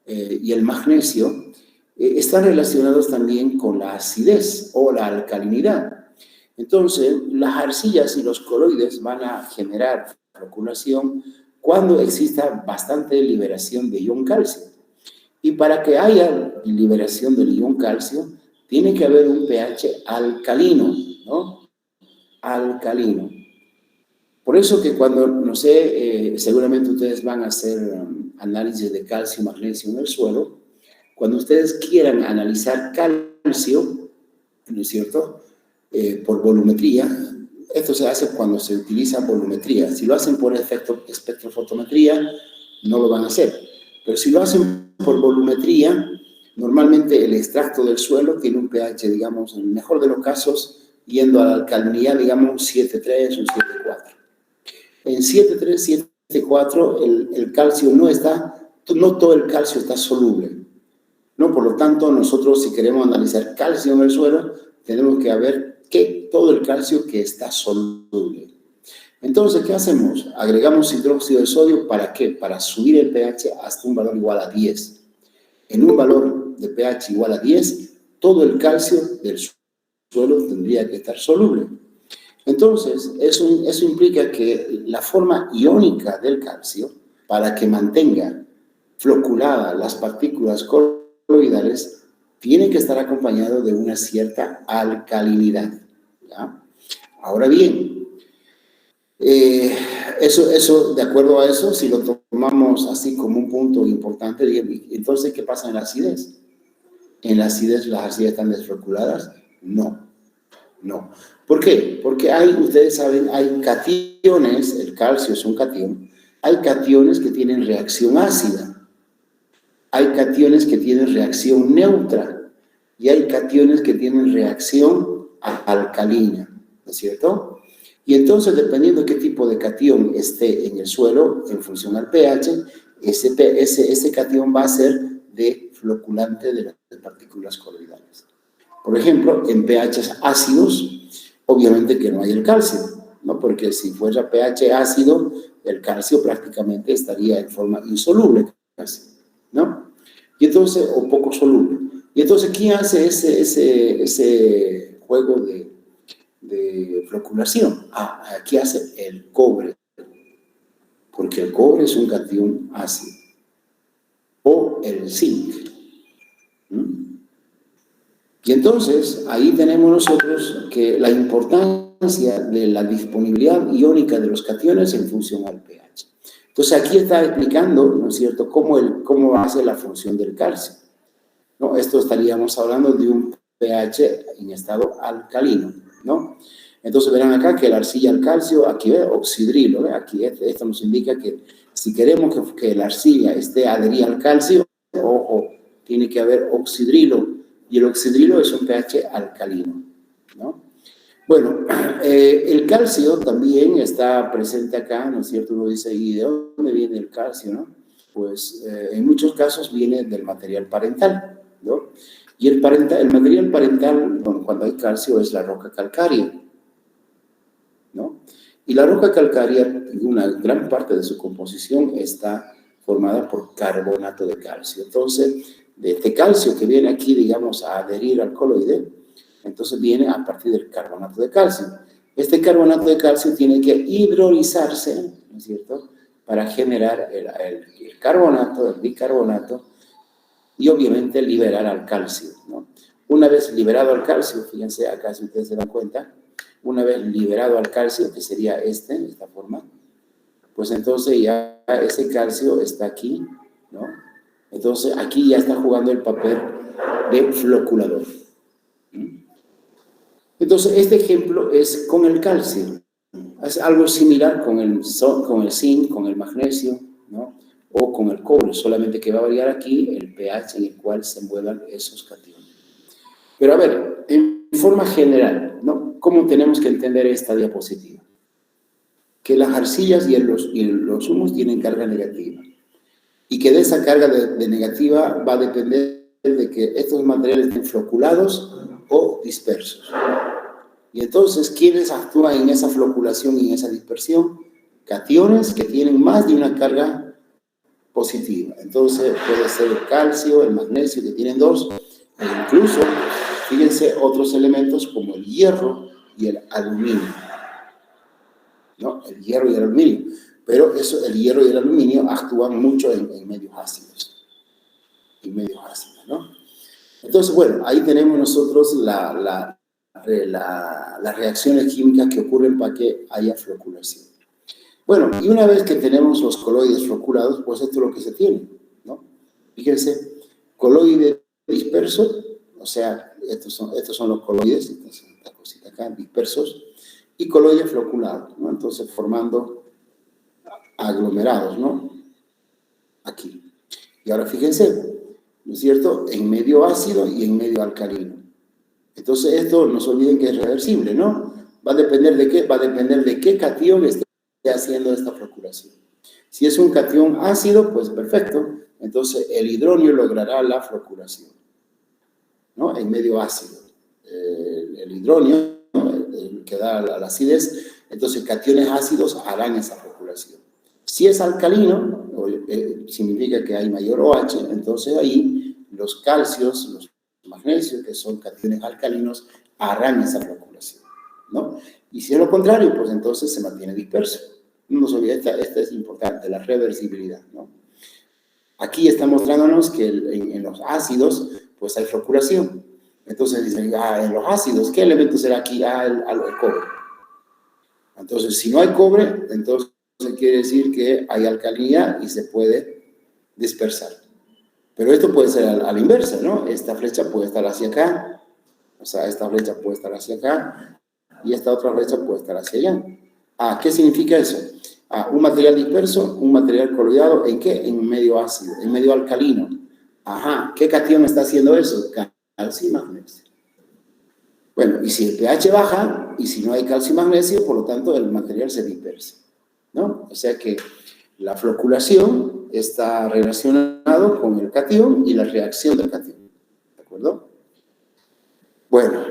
y el magnesio, están relacionados también con la acidez o la alcalinidad. Entonces, las arcillas y los coloides van a generar floculación cuando exista bastante liberación de ion calcio. Y para que haya liberación del ion calcio, tiene que haber un pH alcalino, ¿no? Alcalino. Por eso que cuando, no sé, seguramente ustedes van a hacer análisis de calcio y magnesio en el suelo, cuando ustedes quieran analizar calcio, ¿no es cierto?, por volumetría, esto se hace cuando se utiliza volumetría. Si lo hacen por espectrofotometría, no lo van a hacer. Pero si lo hacen por volumetría, normalmente el extracto del suelo tiene un pH, digamos, en el mejor de los casos, yendo a la alcalinidad, digamos, un 7,3, un 7,4. En 7,3, 7,4, el calcio no todo el calcio está soluble, ¿no? Por lo tanto, nosotros si queremos analizar calcio en el suelo, tenemos que ver todo el calcio que está soluble. Entonces, ¿qué hacemos? Agregamos hidróxido de sodio, ¿para qué? Para subir el pH hasta un valor igual a 10. En un valor de pH igual a 10, todo el calcio del suelo tendría que estar soluble. Entonces, eso implica que la forma iónica del calcio, para que mantenga floculadas las partículas coloidales, tiene que estar acompañado de una cierta alcalinidad, ¿ya? Ahora bien, eso, de acuerdo a eso, si lo tomamos así como un punto importante, entonces, ¿qué pasa en la acidez? ¿En la acidez las arcillas están desfloculadas? No. ¿Por qué? Porque ustedes saben, hay cationes, el calcio es un catión, hay cationes que tienen reacción ácida. Hay cationes que tienen reacción neutra y hay cationes que tienen reacción alcalina, ¿no es cierto? Y entonces, dependiendo de qué tipo de catión esté en el suelo, en función al pH, ese catión va a ser de floculante de las partículas coloidales. Por ejemplo, en pHs ácidos, obviamente que no hay el calcio, ¿no? Porque si fuera pH ácido, el calcio prácticamente estaría en forma insoluble, casi, ¿no? Y entonces, o poco soluble. Y entonces, ¿quién hace ese juego de floculación? Aquí hace el cobre, porque el cobre es un catión ácido. O el zinc. Y entonces, ahí tenemos nosotros que la importancia de la disponibilidad iónica de los cationes en función al pH. Entonces, aquí está explicando, ¿no es cierto?, cómo hace la función del calcio, ¿no? Esto estaríamos hablando de un pH en estado alcalino, ¿no? Entonces, verán acá que la arcilla al calcio, aquí ve, oxidrilo, ¿ve? Aquí esto nos indica que si queremos que la arcilla esté adherida al calcio, ojo, tiene que haber oxidrilo. Y el oxidrilo es un pH alcalino, ¿no? Bueno, el calcio también está presente acá, ¿no es cierto? Uno dice, ¿y de dónde viene el calcio, no? Pues en muchos casos viene del material parental, ¿no? Y el material parental, bueno, cuando hay calcio, es la roca calcárea, ¿no? Y la roca calcárea, una gran parte de su composición está formada por carbonato de calcio. Entonces, de este calcio que viene aquí, digamos, a adherir al coloide, entonces viene a partir del carbonato de calcio. Este carbonato de calcio tiene que hidrolizarse, ¿no es cierto?, para generar el carbonato, el bicarbonato, y obviamente liberar al calcio, ¿no? Una vez liberado al calcio, fíjense acá si ustedes se dan cuenta, Una vez liberado al calcio, que sería esta forma, pues entonces ya ese calcio está aquí, ¿no? Entonces aquí ya está jugando el papel de floculador. Entonces este ejemplo es con el calcio. Es algo similar con el zinc, con el magnesio, ¿no? O con el cobre, solamente que va a variar aquí el pH en el cual se muevan esos cationes. Pero a ver, en forma general, ¿no? ¿Cómo tenemos que entender esta diapositiva? Que las arcillas y los humus tienen carga negativa. Y que de esa carga de negativa va a depender de que estos materiales estén floculados o dispersos. Y entonces, ¿quiénes actúan en esa floculación y en esa dispersión? Cationes que tienen más de una carga positiva. Entonces, puede ser el calcio, el magnesio, que tienen dos, e incluso, fíjense, otros elementos como el hierro y el aluminio. ¿No? El hierro y el aluminio. Pero el hierro y el aluminio actúan mucho en medios ácidos. ¿No? Entonces, bueno, ahí tenemos nosotros las reacciones químicas que ocurren para que haya floculación. Bueno, y una vez que tenemos los coloides floculados, pues esto es lo que se tiene, ¿no? Fíjense, coloide disperso, o sea, estos son los coloides, entonces, esta cosita acá, dispersos, y coloide floculado, ¿no? Entonces, formando aglomerados, ¿no? Aquí. Y ahora fíjense, ¿no es cierto? En medio ácido y en medio alcalino. Entonces, esto no se olviden que es reversible, ¿no? Va a depender de qué, va a depender de qué cation esté haciendo esta floculación. Si es un cation ácido, pues perfecto. Entonces, el hidronio logrará la floculación, ¿no? En medio ácido. El hidronio, el que da la acidez, entonces cationes ácidos harán esa floculación. Si es alcalino, significa que hay mayor OH, entonces ahí los calcios, los magnesios, que son cationes alcalinos, harán esa floculación, ¿no? Y si es lo contrario, pues entonces se mantiene disperso. No nos olvidemos, esta es importante, la reversibilidad, ¿no? Aquí está mostrándonos que en los ácidos, pues hay floculación. Entonces dicen, en los ácidos, ¿qué elemento será aquí? El cobre. Entonces, si no hay cobre, entonces quiere decir que hay alcalinidad y se puede dispersar. Pero esto puede ser a la inversa, ¿no? Esta flecha puede estar hacia acá, o sea, esta flecha puede estar hacia acá, y esta otra flecha puede estar hacia allá. ¿Qué significa eso? Un material disperso, un material coloidado, ¿en qué? En medio ácido, en medio alcalino. ¿Qué cation está haciendo eso? Calcio y magnesio. Bueno, y si el pH baja, y si no hay calcio y magnesio, por lo tanto, el material se dispersa, ¿no? O sea que la floculación está relacionado con el cation y la reacción del cation, ¿de acuerdo? Bueno,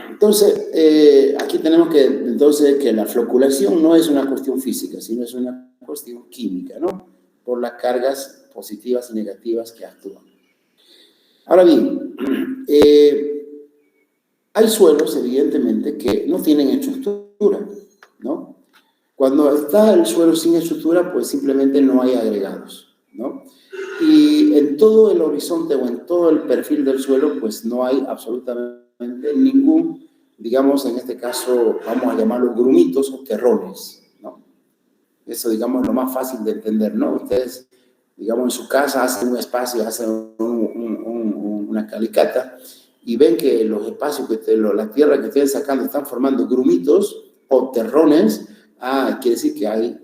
entonces, aquí tenemos que la floculación no es una cuestión física, sino es una cuestión química, ¿no? Por las cargas positivas y negativas que actúan. Ahora bien, hay suelos, evidentemente, que no tienen estructura, ¿no? Cuando está el suelo sin estructura, pues simplemente no hay agregados, ¿no? Y en todo el horizonte o en todo el perfil del suelo, pues no hay absolutamente ningún, digamos, en este caso, vamos a llamarlo grumitos o terrones, ¿no? Eso, digamos, es lo más fácil de entender, ¿no? Ustedes, digamos, en su casa hacen un espacio, hacen una calicata y ven que los espacios, la tierra que ustedes sacando están formando grumitos o terrones. Quiere decir que hay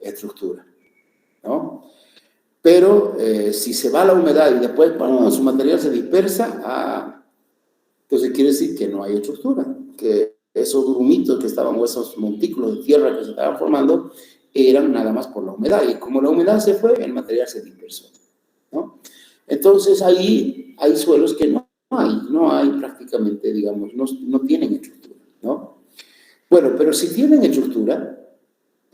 estructura, ¿no? Pero si se va la humedad y después, bueno, su material se dispersa, entonces quiere decir que no hay estructura, que esos grumitos que estaban, o esos montículos de tierra que se estaban formando, eran nada más por la humedad. Y como la humedad se fue, el material se dispersó, ¿no? Entonces ahí hay suelos que no hay prácticamente, digamos, no tienen estructura, ¿no? Bueno, pero si tienen estructura,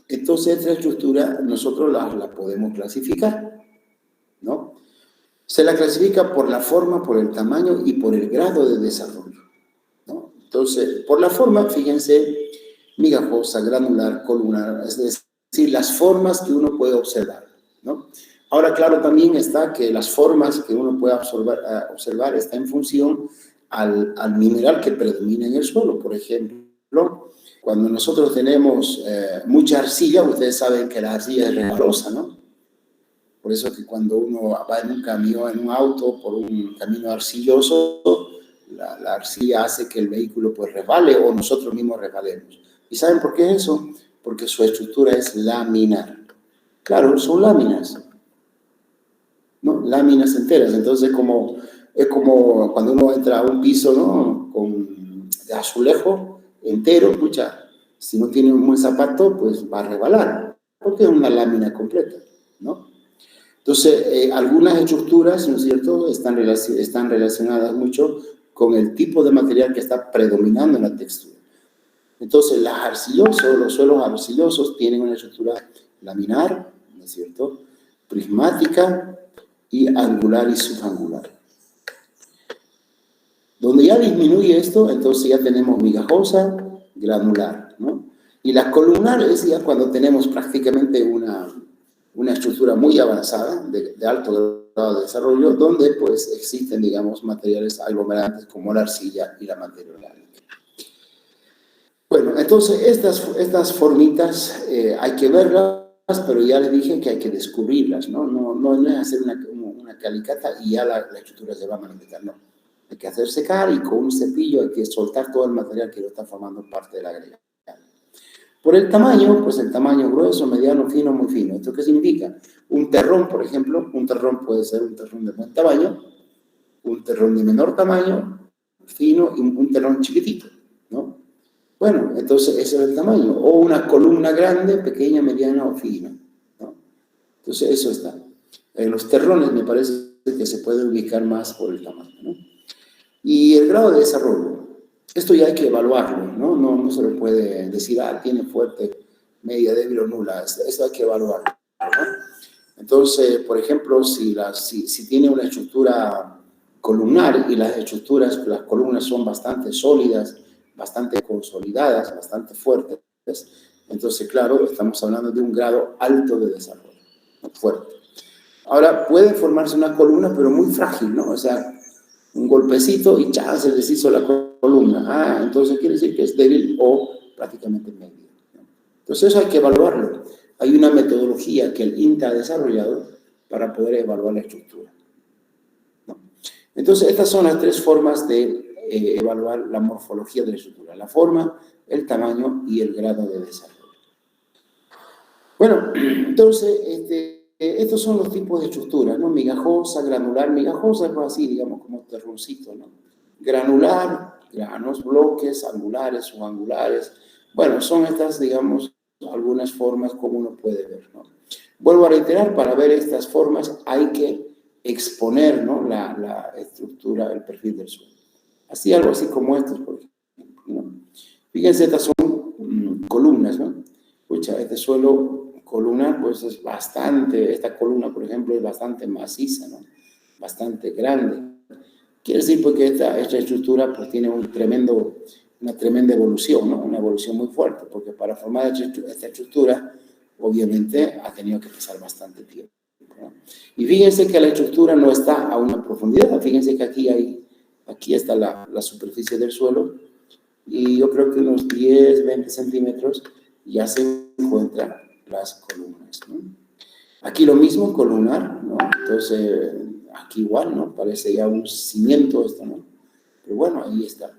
entonces esta estructura nosotros la podemos clasificar, ¿no? Se la clasifica por la forma, por el tamaño y por el grado de desarrollo, ¿no? Entonces, por la forma, fíjense, migajosa, granular, columnar, es decir, las formas que uno puede observar, ¿no? Ahora, claro, también está que las formas que uno puede observar está en función al mineral que predomina en el suelo. Por ejemplo, cuando nosotros tenemos mucha arcilla, ustedes saben que la arcilla es resbalosa, ¿no? Por eso que cuando uno va en un camión, en un auto, por un camino arcilloso, la arcilla hace que el vehículo pues resbale o nosotros mismos resbalemos. ¿Y saben por qué es eso? Porque su estructura es laminar. Claro, son láminas, ¿no? Láminas enteras. Entonces, es como cuando uno entra a un piso, ¿no? De azulejo entero, escucha, si no tiene un buen zapato, pues va a resbalar, porque es una lámina completa, ¿no? Entonces, algunas estructuras, ¿no es cierto?, están relacionadas mucho con el tipo de material que está predominando en la textura. Entonces, los suelos arcillosos tienen una estructura laminar, ¿no es cierto?, prismática y angular y subangular. Donde ya disminuye esto, entonces ya tenemos migajosa, granular, ¿no? Y la columnar es ya cuando tenemos prácticamente una estructura muy avanzada, de alto grado de desarrollo, donde pues existen, digamos, materiales aglomerantes como la arcilla y la materia orgánica. Bueno, entonces estas formitas hay que verlas, pero ya les dije que hay que descubrirlas, ¿no? No es hacer una calicata y ya la estructura se va a manifestar, no. Hay que hacer secar y con un cepillo hay que soltar todo el material que lo está formando parte del agregado. Por el tamaño, pues el tamaño grueso, mediano, fino, muy fino. ¿Esto qué significa? Un terrón, por ejemplo, un terrón puede ser un terrón de buen tamaño, un terrón de menor tamaño, fino, y un terrón chiquitito, ¿no? Bueno, entonces ese es el tamaño. O una columna grande, pequeña, mediana o fina, ¿no? Entonces eso está. En los terrones me parece que se puede ubicar más por el tamaño, ¿no? Y el grado de desarrollo. Esto ya hay que evaluarlo, ¿no? No se lo puede decir, tiene fuerte, media, débil o nula. Esto hay que evaluarlo, ¿no? Entonces, por ejemplo, si tiene una estructura columnar y las columnas son bastante sólidas, bastante consolidadas, bastante fuertes, entonces, claro, estamos hablando de un grado alto de desarrollo, fuerte. Ahora, puede formarse una columna, pero muy frágil, ¿no? O sea, un golpecito y ya se deshizo la columna. Entonces quiere decir que es débil o prácticamente medio, ¿no? Entonces eso hay que evaluarlo. Hay una metodología que el INTA ha desarrollado para poder evaluar la estructura, ¿no? Entonces estas son las tres formas de evaluar la morfología de la estructura: la forma, el tamaño y el grado de desarrollo. Bueno, entonces estos son los tipos de estructuras, ¿no? Migajosa, granular. Migajosa es así, digamos, como terroncito, ¿no? Granular, granos, bloques, angulares, subangulares. Bueno, son estas, digamos, algunas formas como uno puede ver, ¿no? Vuelvo a reiterar, para ver estas formas hay que exponer, ¿no?, la estructura, el perfil del suelo. Así, algo así como estos, por ejemplo, ¿no? Fíjense, estas son columnas, ¿no? Escucha, este suelo columnar, pues es bastante, esta columna, por ejemplo, es bastante maciza, ¿no? Bastante grande. Quiere decir porque esta estructura pues tiene una tremenda evolución, ¿no? Una evolución muy fuerte, porque para formar esta estructura, obviamente, ha tenido que pasar bastante tiempo, ¿no? Y fíjense que la estructura no está a una profundidad. Fíjense que aquí está la superficie del suelo, y yo creo que unos 10, 20 centímetros ya se encuentran las columnas, ¿no? Aquí lo mismo, columnar, ¿no? Entonces, aquí igual, ¿no? Parece ya un cimiento esto, ¿no? Pero bueno, ahí está.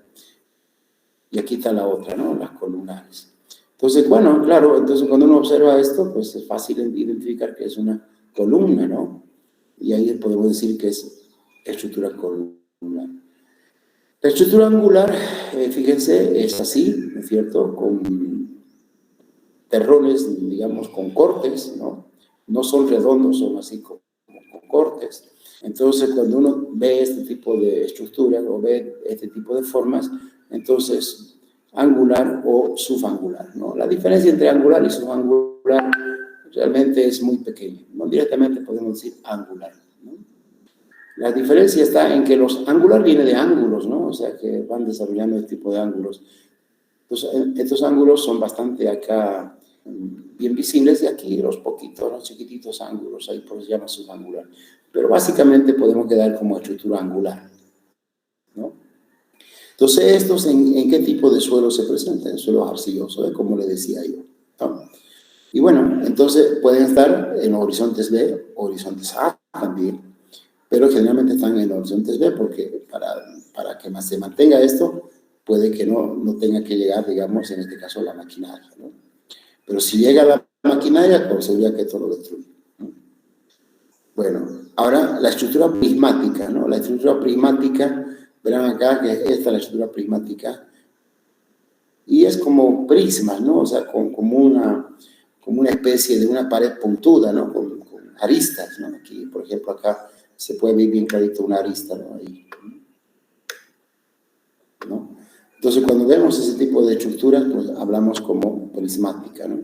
Y aquí está la otra, ¿no? Las columnares. Entonces, bueno, claro, entonces cuando uno observa esto, pues es fácil identificar que es una columna, ¿no? Y ahí podemos decir que es estructura columnar. La estructura angular, fíjense, es así, ¿no es cierto? Con terrones, digamos, con cortes, ¿no? No son redondos, son así con cortes. Entonces, cuando uno ve este tipo de estructuras o ve este tipo de formas, entonces, angular o subangular, ¿no? La diferencia entre angular y subangular realmente es muy pequeña, ¿no? Directamente podemos decir angular, ¿no? La diferencia está en que los angular viene de ángulos, ¿no? O sea, que van desarrollando este tipo de ángulos. Entonces, estos ángulos son bastante acá bien visibles, y aquí los poquitos, los chiquititos ángulos, ahí por eso se llama subangular. Pero básicamente podemos quedar como estructura angular, ¿no? Entonces, ¿estos en qué tipo de suelo se presentan? En suelos arcillosos, como le decía yo, ¿no? Y bueno, entonces pueden estar en horizontes B, horizontes A también, pero generalmente están en horizontes B porque para que se mantenga esto, puede que no tenga que llegar, digamos, en este caso, la maquinaria, ¿no? Pero si llega la maquinaria, pues sería que esto lo destruye, ¿no? Bueno, ahora la estructura prismática, ¿no? La estructura prismática, verán acá que esta es la estructura prismática, y es como prismas, ¿no? O sea, como una especie de una pared puntuda, ¿no? Con aristas, ¿no? Aquí, por ejemplo, acá se puede ver bien clarito una arista, ¿no? Ahí, ¿no? Entonces, cuando vemos ese tipo de estructuras, pues hablamos como prismática, ¿no?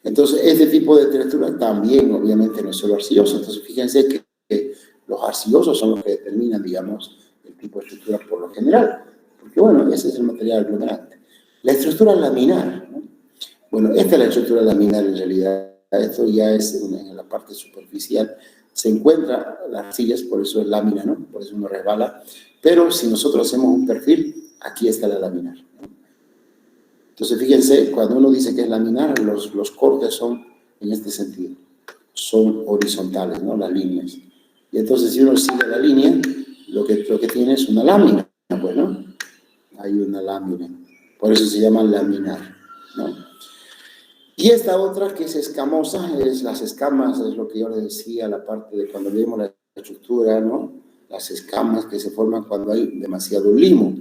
Entonces, este tipo de estructura también, obviamente, no es solo arcilloso. Entonces, fíjense que los arcillosos son los que determinan, digamos, el tipo de estructura por lo general. Porque, bueno, ese es el material aglomerante. La estructura laminar, ¿no? Bueno, esta es la estructura laminar en realidad. Esto ya es en la parte superficial. Se encuentra las arcillas, por eso es lámina, ¿no? Por eso uno resbala. Pero si nosotros hacemos un perfil, aquí está la laminar, ¿no? Entonces, fíjense, cuando uno dice que es laminar, los cortes son en este sentido. Son horizontales, ¿no? Las líneas. Y entonces, si uno sigue la línea, lo que tiene es una lámina, pues, ¿no? Hay una lámina. Por eso se llama laminar, ¿no? Y esta otra que es escamosa, es las escamas, es lo que yo les decía, la parte de cuando vemos la estructura, ¿no? Las escamas que se forman cuando hay demasiado limo.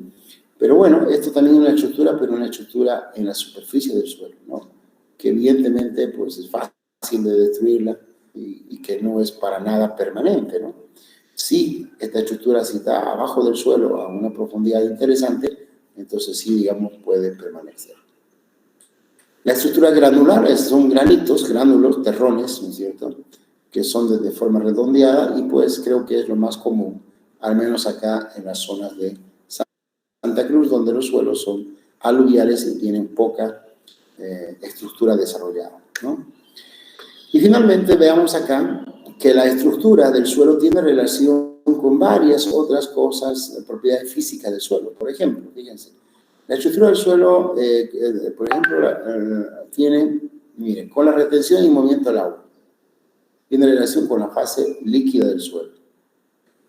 Pero bueno, esto también es una estructura, pero una estructura en la superficie del suelo, ¿no? Que evidentemente pues es fácil de destruirla y que no es para nada permanente, ¿no? Si esta estructura si está abajo del suelo a una profundidad interesante, entonces sí, digamos, puede permanecer. La estructura granular son granitos, gránulos, terrones, ¿no es cierto?, que son de forma redondeada y pues creo que es lo más común, al menos acá en las zonas de Santa Cruz, donde los suelos son aluviales y tienen poca estructura desarrollada, ¿no? Y finalmente veamos acá que la estructura del suelo tiene relación con varias otras cosas, propiedades físicas del suelo. Por ejemplo, fíjense, la estructura del suelo, por ejemplo, tiene, miren, con la retención y movimiento del agua. Tiene relación con la fase líquida del suelo.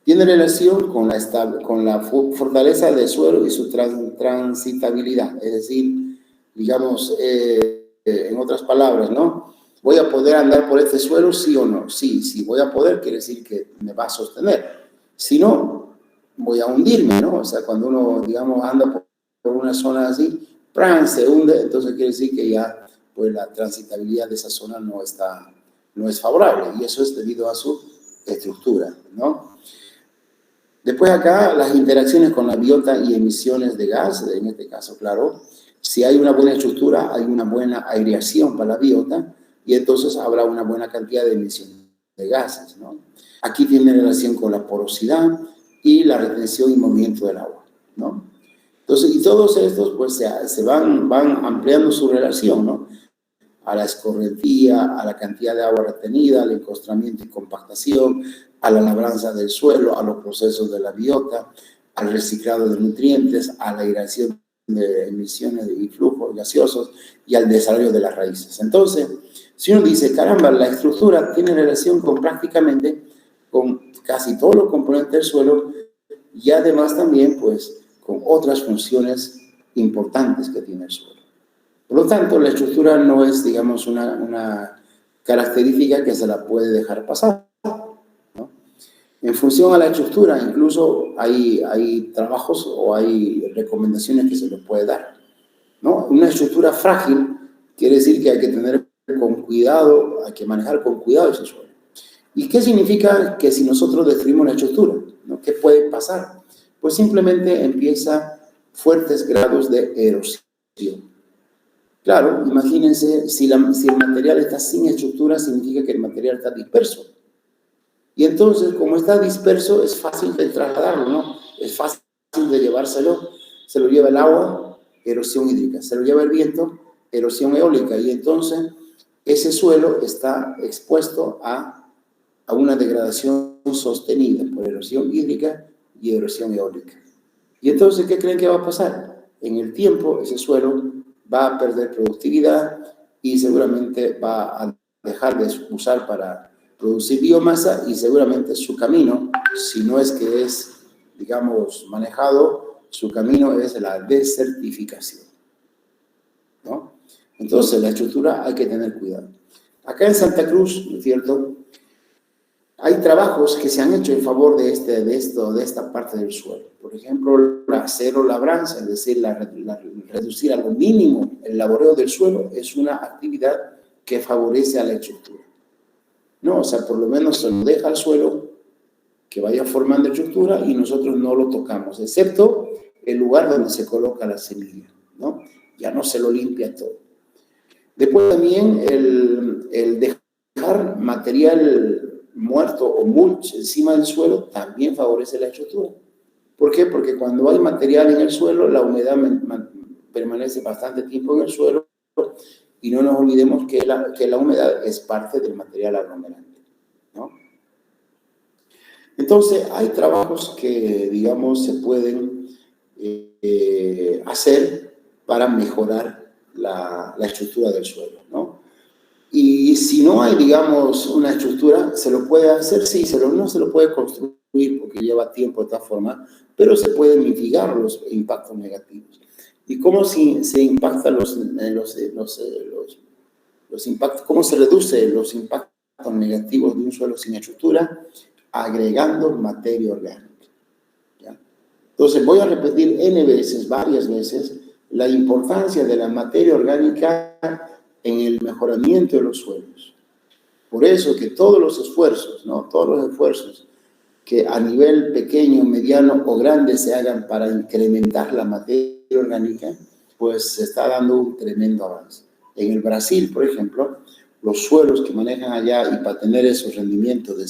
Tiene relación con la fortaleza del suelo y su transitabilidad. Es decir, digamos, en otras palabras, ¿no? ¿Voy a poder andar por este suelo, sí o no? Sí, sí, voy a poder, quiere decir que me va a sostener. Si no, voy a hundirme, ¿no? O sea, cuando uno, digamos, anda por una zona así, ¡pran!, se hunde, entonces quiere decir que ya, pues, la transitabilidad de esa zona no es favorable, y eso es debido a su estructura, ¿no? Después acá, las interacciones con la biota y emisiones de gas, en este caso, claro, si hay una buena estructura, hay una buena aireación para la biota, y entonces habrá una buena cantidad de emisión de gases, ¿no? Aquí tiene relación con la porosidad y la retención y movimiento del agua, ¿no? Entonces, y todos estos, pues, se van ampliando su relación, ¿no? A la escorrentía, a la cantidad de agua retenida, al encostramiento y compactación, a la labranza del suelo, a los procesos de la biota, al reciclado de nutrientes, a la aireación de emisiones y flujos gaseosos y al desarrollo de las raíces. Entonces, si uno dice, caramba, la estructura tiene relación con prácticamente con casi todos los componentes del suelo y además también, pues, con otras funciones importantes que tiene el suelo. Por lo tanto, la estructura no es, digamos, una característica que se la puede dejar pasar, ¿no? En función a la estructura, incluso hay trabajos o hay recomendaciones que se les puede dar, ¿no? Una estructura frágil quiere decir que hay que tener con cuidado, hay que manejar con cuidado ese suelo. ¿Y qué significa que si nosotros destruimos la estructura, ¿no? ¿Qué puede pasar? Pues simplemente empieza fuertes grados de erosión. Claro, imagínense, si el material está sin estructura, significa que el material está disperso. Y entonces, como está disperso, es fácil de trasladarlo, ¿no? Es fácil de llevárselo. Se lo lleva el agua, erosión hídrica. Se lo lleva el viento, erosión eólica. Y entonces, ese suelo está expuesto a una degradación sostenida por erosión hídrica y erosión eólica. Y entonces, ¿qué creen que va a pasar? En el tiempo, ese suelo va a perder productividad y seguramente va a dejar de usar para producir biomasa y seguramente su camino, si no es que es, digamos, manejado, su camino es la desertificación, ¿no? Entonces, la estructura hay que tener cuidado. Acá en Santa Cruz, ¿no es cierto?, hay trabajos que se han hecho en favor de esta parte del suelo. Por ejemplo, la cero labranza, es decir, reducir a lo mínimo el laboreo del suelo, es una actividad que favorece a la estructura. No, o sea, por lo menos se lo deja al suelo que vaya formando estructura y nosotros no lo tocamos, excepto el lugar donde se coloca la semilla, ¿no? Ya no se lo limpia todo. Después también el dejar material muerto o mulch encima del suelo también favorece la estructura. ¿Por qué? Porque cuando hay material en el suelo, la humedad permanece bastante tiempo en el suelo y no nos olvidemos que la humedad es parte del material aglomerante, ¿no? Entonces, hay trabajos que, digamos, se pueden hacer para mejorar la estructura del suelo, ¿no? Y si no hay, digamos, una estructura, se lo puede hacer, sí, no se lo puede construir porque lleva tiempo de esta forma, pero se pueden mitigar los impactos negativos. ¿Y cómo se impactan los impactos? ¿Cómo se reduce los impactos negativos de un suelo sin estructura? Agregando materia orgánica, ¿ya? Entonces, voy a repetir varias veces, la importancia de la materia orgánica en el mejoramiento de los suelos. Por eso que todos los esfuerzos, ¿no? Todos los esfuerzos que a nivel pequeño, mediano o grande se hagan para incrementar la materia orgánica, pues se está dando un tremendo avance. En el Brasil, por ejemplo, los suelos que manejan allá y para tener esos rendimientos de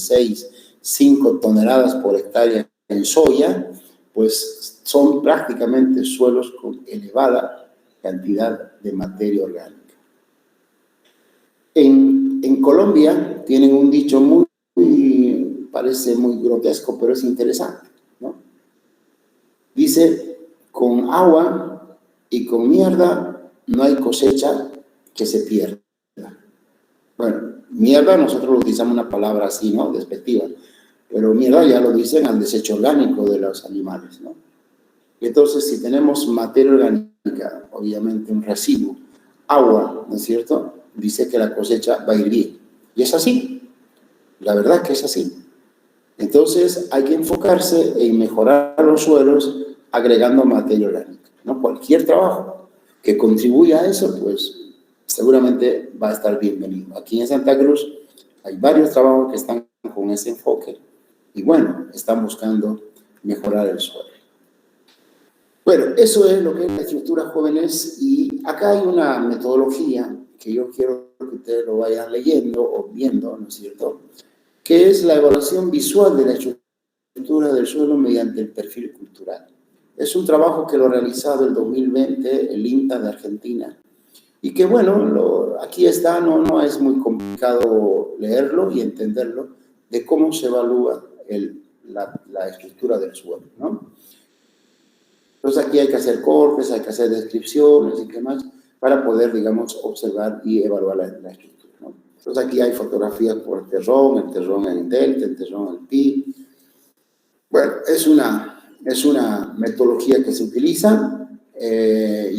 5 toneladas por hectárea en soya, pues son prácticamente suelos con elevada cantidad de materia orgánica. En Colombia tienen un dicho parece muy grotesco, pero es interesante, ¿no? Dice, con agua y con mierda no hay cosecha que se pierda. Bueno, mierda nosotros utilizamos una palabra así, ¿no? Despectiva, pero mierda ya lo dicen al desecho orgánico de los animales, ¿no? Entonces, si tenemos materia orgánica, obviamente un residuo, agua, ¿no es cierto?, dice que la cosecha va a ir bien. Y es así. La verdad que es así. Entonces, hay que enfocarse en mejorar los suelos agregando materia orgánica, ¿no? Cualquier trabajo que contribuya a eso, pues seguramente va a estar bienvenido. Aquí en Santa Cruz hay varios trabajos que están con ese enfoque y bueno, están buscando mejorar el suelo. Bueno, eso es lo que es la estructura, jóvenes, y acá hay una metodología que yo quiero que ustedes lo vayan leyendo o viendo, ¿no es cierto?, que es la evaluación visual de la estructura del suelo mediante el perfil cultural. Es un trabajo que lo ha realizado el 2020 el INTA de Argentina y que, bueno, aquí está, no es muy complicado leerlo y entenderlo de cómo se evalúa la estructura del suelo, ¿no? Entonces aquí hay que hacer cortes, hay que hacer descripciones y demás para poder, digamos, observar y evaluar la estructura, ¿no? Entonces aquí hay fotografías por el terrón en delta, el terrón en pi. Bueno, es una metodología que se utiliza.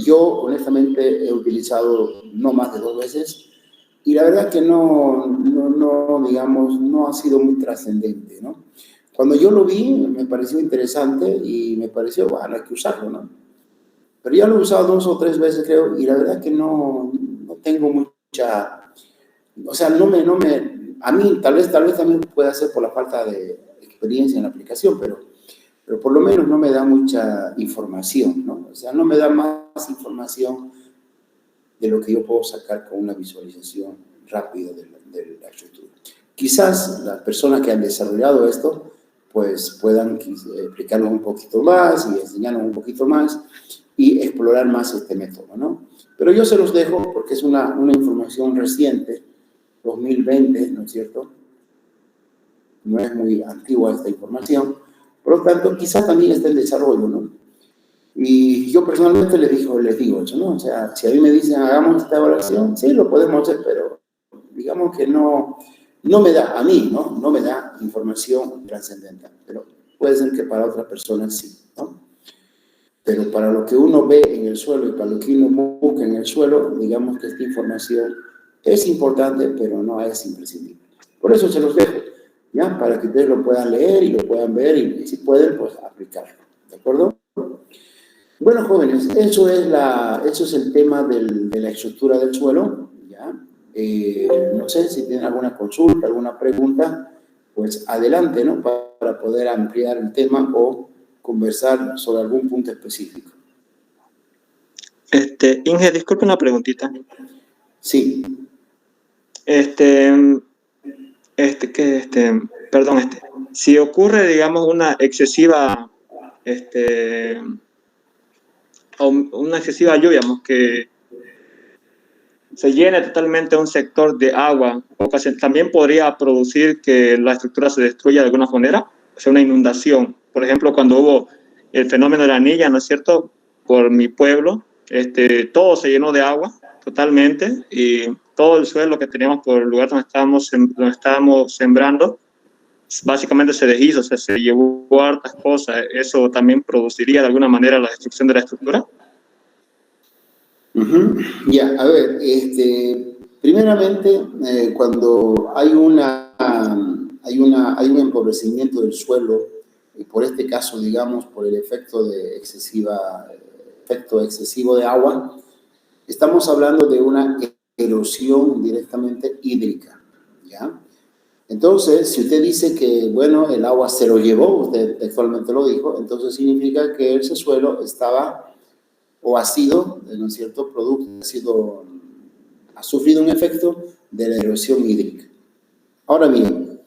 Yo, honestamente, he utilizado no más de 2 veces y la verdad que digamos, no ha sido muy trascendente, ¿no? Cuando yo lo vi, me pareció interesante y me pareció, bueno, hay que usarlo, ¿no? Pero ya lo he usado 2 o 3 veces, creo, y la verdad que no tengo mucha... O sea, a mí tal vez también pueda ser por la falta de experiencia en la aplicación, pero por lo menos no me da mucha información, ¿no? O sea, no me da más información de lo que yo puedo sacar con una visualización rápida de la estructura. Quizás las personas que han desarrollado esto, pues puedan explicarnos un poquito más y enseñarnos un poquito más y explorar más este método, ¿no? Pero yo se los dejo porque es una información reciente, 2020, ¿no es cierto? No es muy antigua esta información. Por lo tanto, quizás también está en desarrollo, ¿no? Y yo personalmente les digo eso, ¿no? O sea, si a mí me dicen hagamos esta evaluación, sí, lo podemos hacer, pero digamos que no me da, a mí, ¿no? No me da información trascendental, pero puede ser que para otras personas sí, ¿no? Pero para lo que uno ve en el suelo y para lo que uno busca en el suelo, digamos que esta información es importante, pero no es imprescindible. Por eso se los dejo, ¿ya? Para que ustedes lo puedan leer y lo puedan ver y si pueden, pues aplicarlo, ¿de acuerdo? Bueno, jóvenes, eso es el tema de la estructura del suelo, ¿ya? No sé si tienen alguna consulta, alguna pregunta, pues adelante, ¿no? Para poder ampliar el tema o conversar sobre algún punto específico.
Inge, disculpe una preguntita.
Sí.
Si ocurre, digamos, una excesiva lluvia, digamos, que se llene totalmente un sector de agua, también podría producir que la estructura se destruya de alguna manera, o sea, una inundación. Por ejemplo, cuando hubo el fenómeno de la Niña, ¿no es cierto? Por mi pueblo, todo se llenó de agua totalmente y todo el suelo que teníamos por el lugar donde estábamos sembrando, básicamente se deshizo, o sea, se llevó hartas cosas. ¿Eso también produciría de alguna manera la destrucción de la estructura?
Ya, a ver, primeramente, cuando hay un empobrecimiento del suelo, y por este caso, digamos, por el efecto excesivo de agua, estamos hablando de una erosión directamente hídrica, ¿ya? Entonces, si usted dice que, bueno, el agua se lo llevó, usted textualmente lo dijo, entonces significa que ese suelo estaba o ha sido, ¿no es cierto?, ha sufrido un efecto de la erosión hídrica. Ahora bien,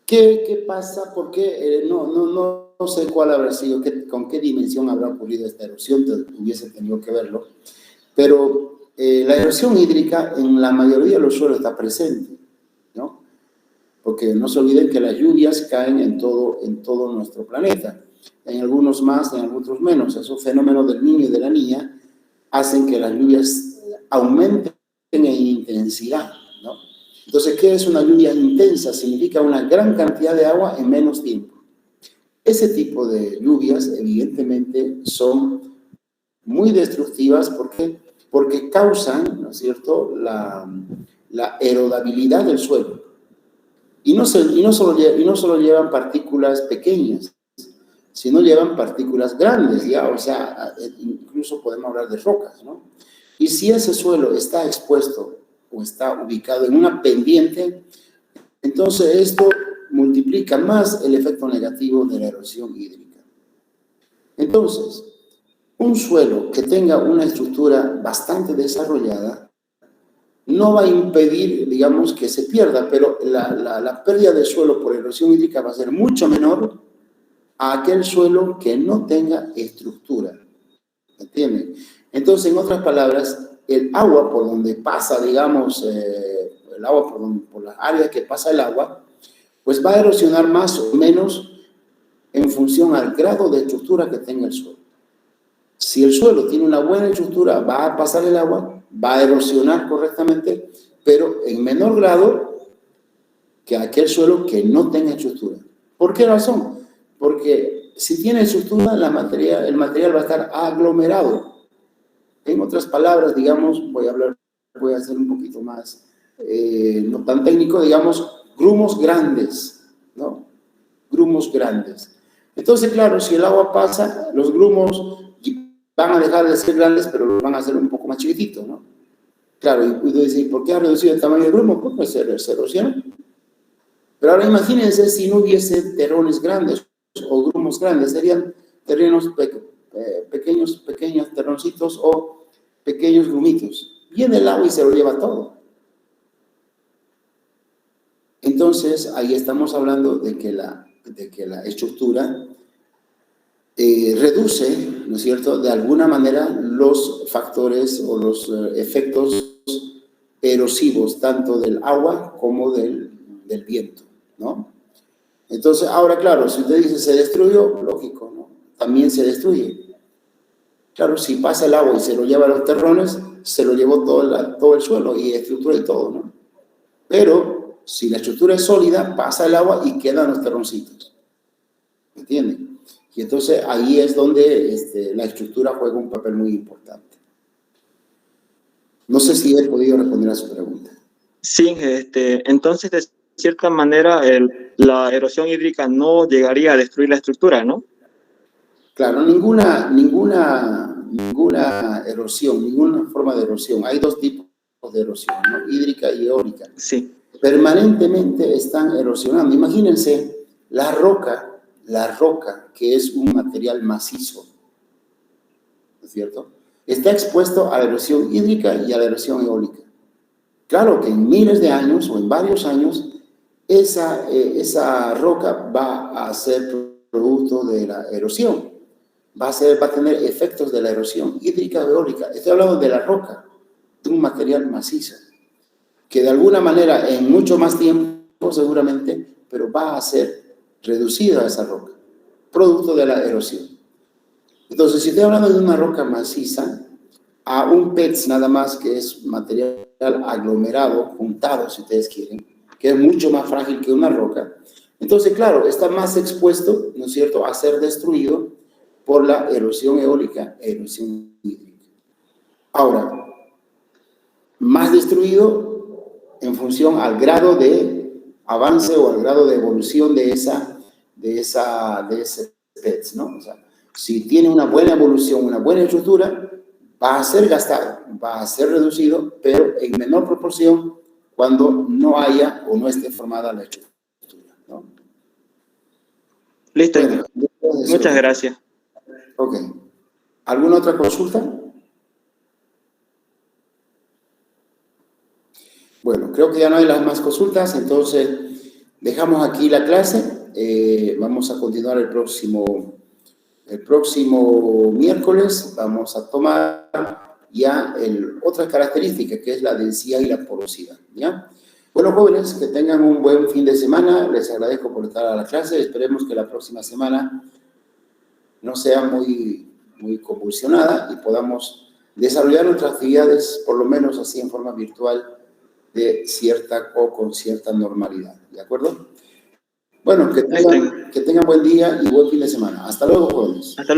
¿qué pasa? ¿Por qué? No sé cuál habrá sido, con qué dimensión habrá ocurrido esta erosión, hubiese tenido que verlo, pero la erosión hídrica en la mayoría de los suelos está presente, ¿no? Porque no se olviden que las lluvias caen en todo nuestro planeta. En algunos más, en algunos menos. Esos fenómenos del niño y de la niña hacen que las lluvias aumenten en intensidad, ¿no? Entonces, ¿qué es una lluvia intensa? Significa una gran cantidad de agua en menos tiempo. Ese tipo de lluvias, evidentemente, son muy destructivas. ¿Por qué? Porque causan, ¿no es cierto?, la erodabilidad del suelo. Y no solo llevan partículas pequeñas, sino llevan partículas grandes, ¿ya? O sea, incluso podemos hablar de rocas, ¿no? Y si ese suelo está expuesto o está ubicado en una pendiente, entonces esto multiplica más el efecto negativo de la erosión hídrica. Entonces, un suelo que tenga una estructura bastante desarrollada no va a impedir, digamos, que se pierda, pero la pérdida de suelo por erosión hídrica va a ser mucho menor a aquel suelo que no tenga estructura. ¿Entienden? Entonces, en otras palabras, el agua por donde pasa, digamos, el agua por las áreas que pasa el agua, pues va a erosionar más o menos en función al grado de estructura que tenga el suelo. Si el suelo tiene una buena estructura, va a pasar el agua, va a erosionar correctamente, pero en menor grado que aquel suelo que no tenga estructura. ¿Por qué razón? Porque si tiene estructura, el material va a estar aglomerado. En otras palabras, digamos, voy a hacer un poquito más, no tan técnico, digamos, grumos grandes, ¿no? Grumos grandes. Entonces, claro, si el agua pasa, los grumos van a dejar de ser grandes, pero los van a hacer un poco más chiquititos, ¿no? Claro, y usted dice, ¿por qué ha reducido el tamaño del grumo? Pues se erosiona. Pero ahora imagínense si no hubiese terrones grandes o grumos grandes, serían terrenos pequeños terroncitos o pequeños grumitos. Viene el agua y se lo lleva todo. Entonces, ahí estamos hablando de que la estructura reduce, ¿no es cierto?, de alguna manera los factores o los efectos erosivos, tanto del agua como del viento, ¿no? Entonces, ahora, claro, si usted dice se destruyó, lógico, ¿no? También se destruye. Claro, si pasa el agua y se lo lleva a los terrones, se lo llevó todo el suelo y estructura y todo, ¿no? Pero si la estructura es sólida, pasa el agua y quedan los terroncitos. ¿Me entienden? Y entonces ahí es donde la estructura juega un papel muy importante. No sé si he podido responder a su pregunta.
Sí, entonces de cierta manera la erosión hídrica no llegaría a destruir la estructura, ¿no?
Claro, ninguna erosión, ninguna forma de erosión. Hay dos tipos de erosión, ¿no? Hídrica y eólica.
Sí.
Permanentemente están erosionando. Imagínense la roca, que es un material macizo, ¿no es cierto? Está expuesto a la erosión hídrica y a la erosión eólica. Claro que en miles de años o en varios años, esa roca va a ser producto de la erosión. Va a tener efectos de la erosión hídrica o eólica. Estoy hablando de la roca, de un material macizo, que de alguna manera en mucho más tiempo seguramente, pero va a ser reducida esa roca, producto de la erosión. Entonces, si estoy hablando de una roca maciza, a un PETS nada más, que es material aglomerado, juntado, si ustedes quieren, que es mucho más frágil que una roca, entonces, claro, está más expuesto, ¿no es cierto?, a ser destruido por la erosión eólica, erosión hídrica. Ahora, más destruido en función al grado de avance o al grado de evolución de ese PETS, ¿no? O sea, si tiene una buena evolución, una buena estructura, va a ser gastado, va a ser reducido, pero en menor proporción cuando no haya o no esté formada la estructura, ¿no?
Listo.
Bueno,
muchas gracias.
Ok. ¿Alguna otra consulta? Bueno, creo que ya no hay las más consultas, entonces dejamos aquí la clase. Vamos a continuar el próximo miércoles. Vamos a tomar ya otra característica, que es la densidad y la porosidad, ¿ya? Bueno, jóvenes, que tengan un buen fin de semana. Les agradezco por estar a la clase. Esperemos que la próxima semana no sea muy convulsionada y podamos desarrollar nuestras actividades, por lo menos así en forma virtual, con cierta normalidad. ¿De acuerdo? Bueno, que tengan buen día y buen fin de semana. Hasta luego, jóvenes.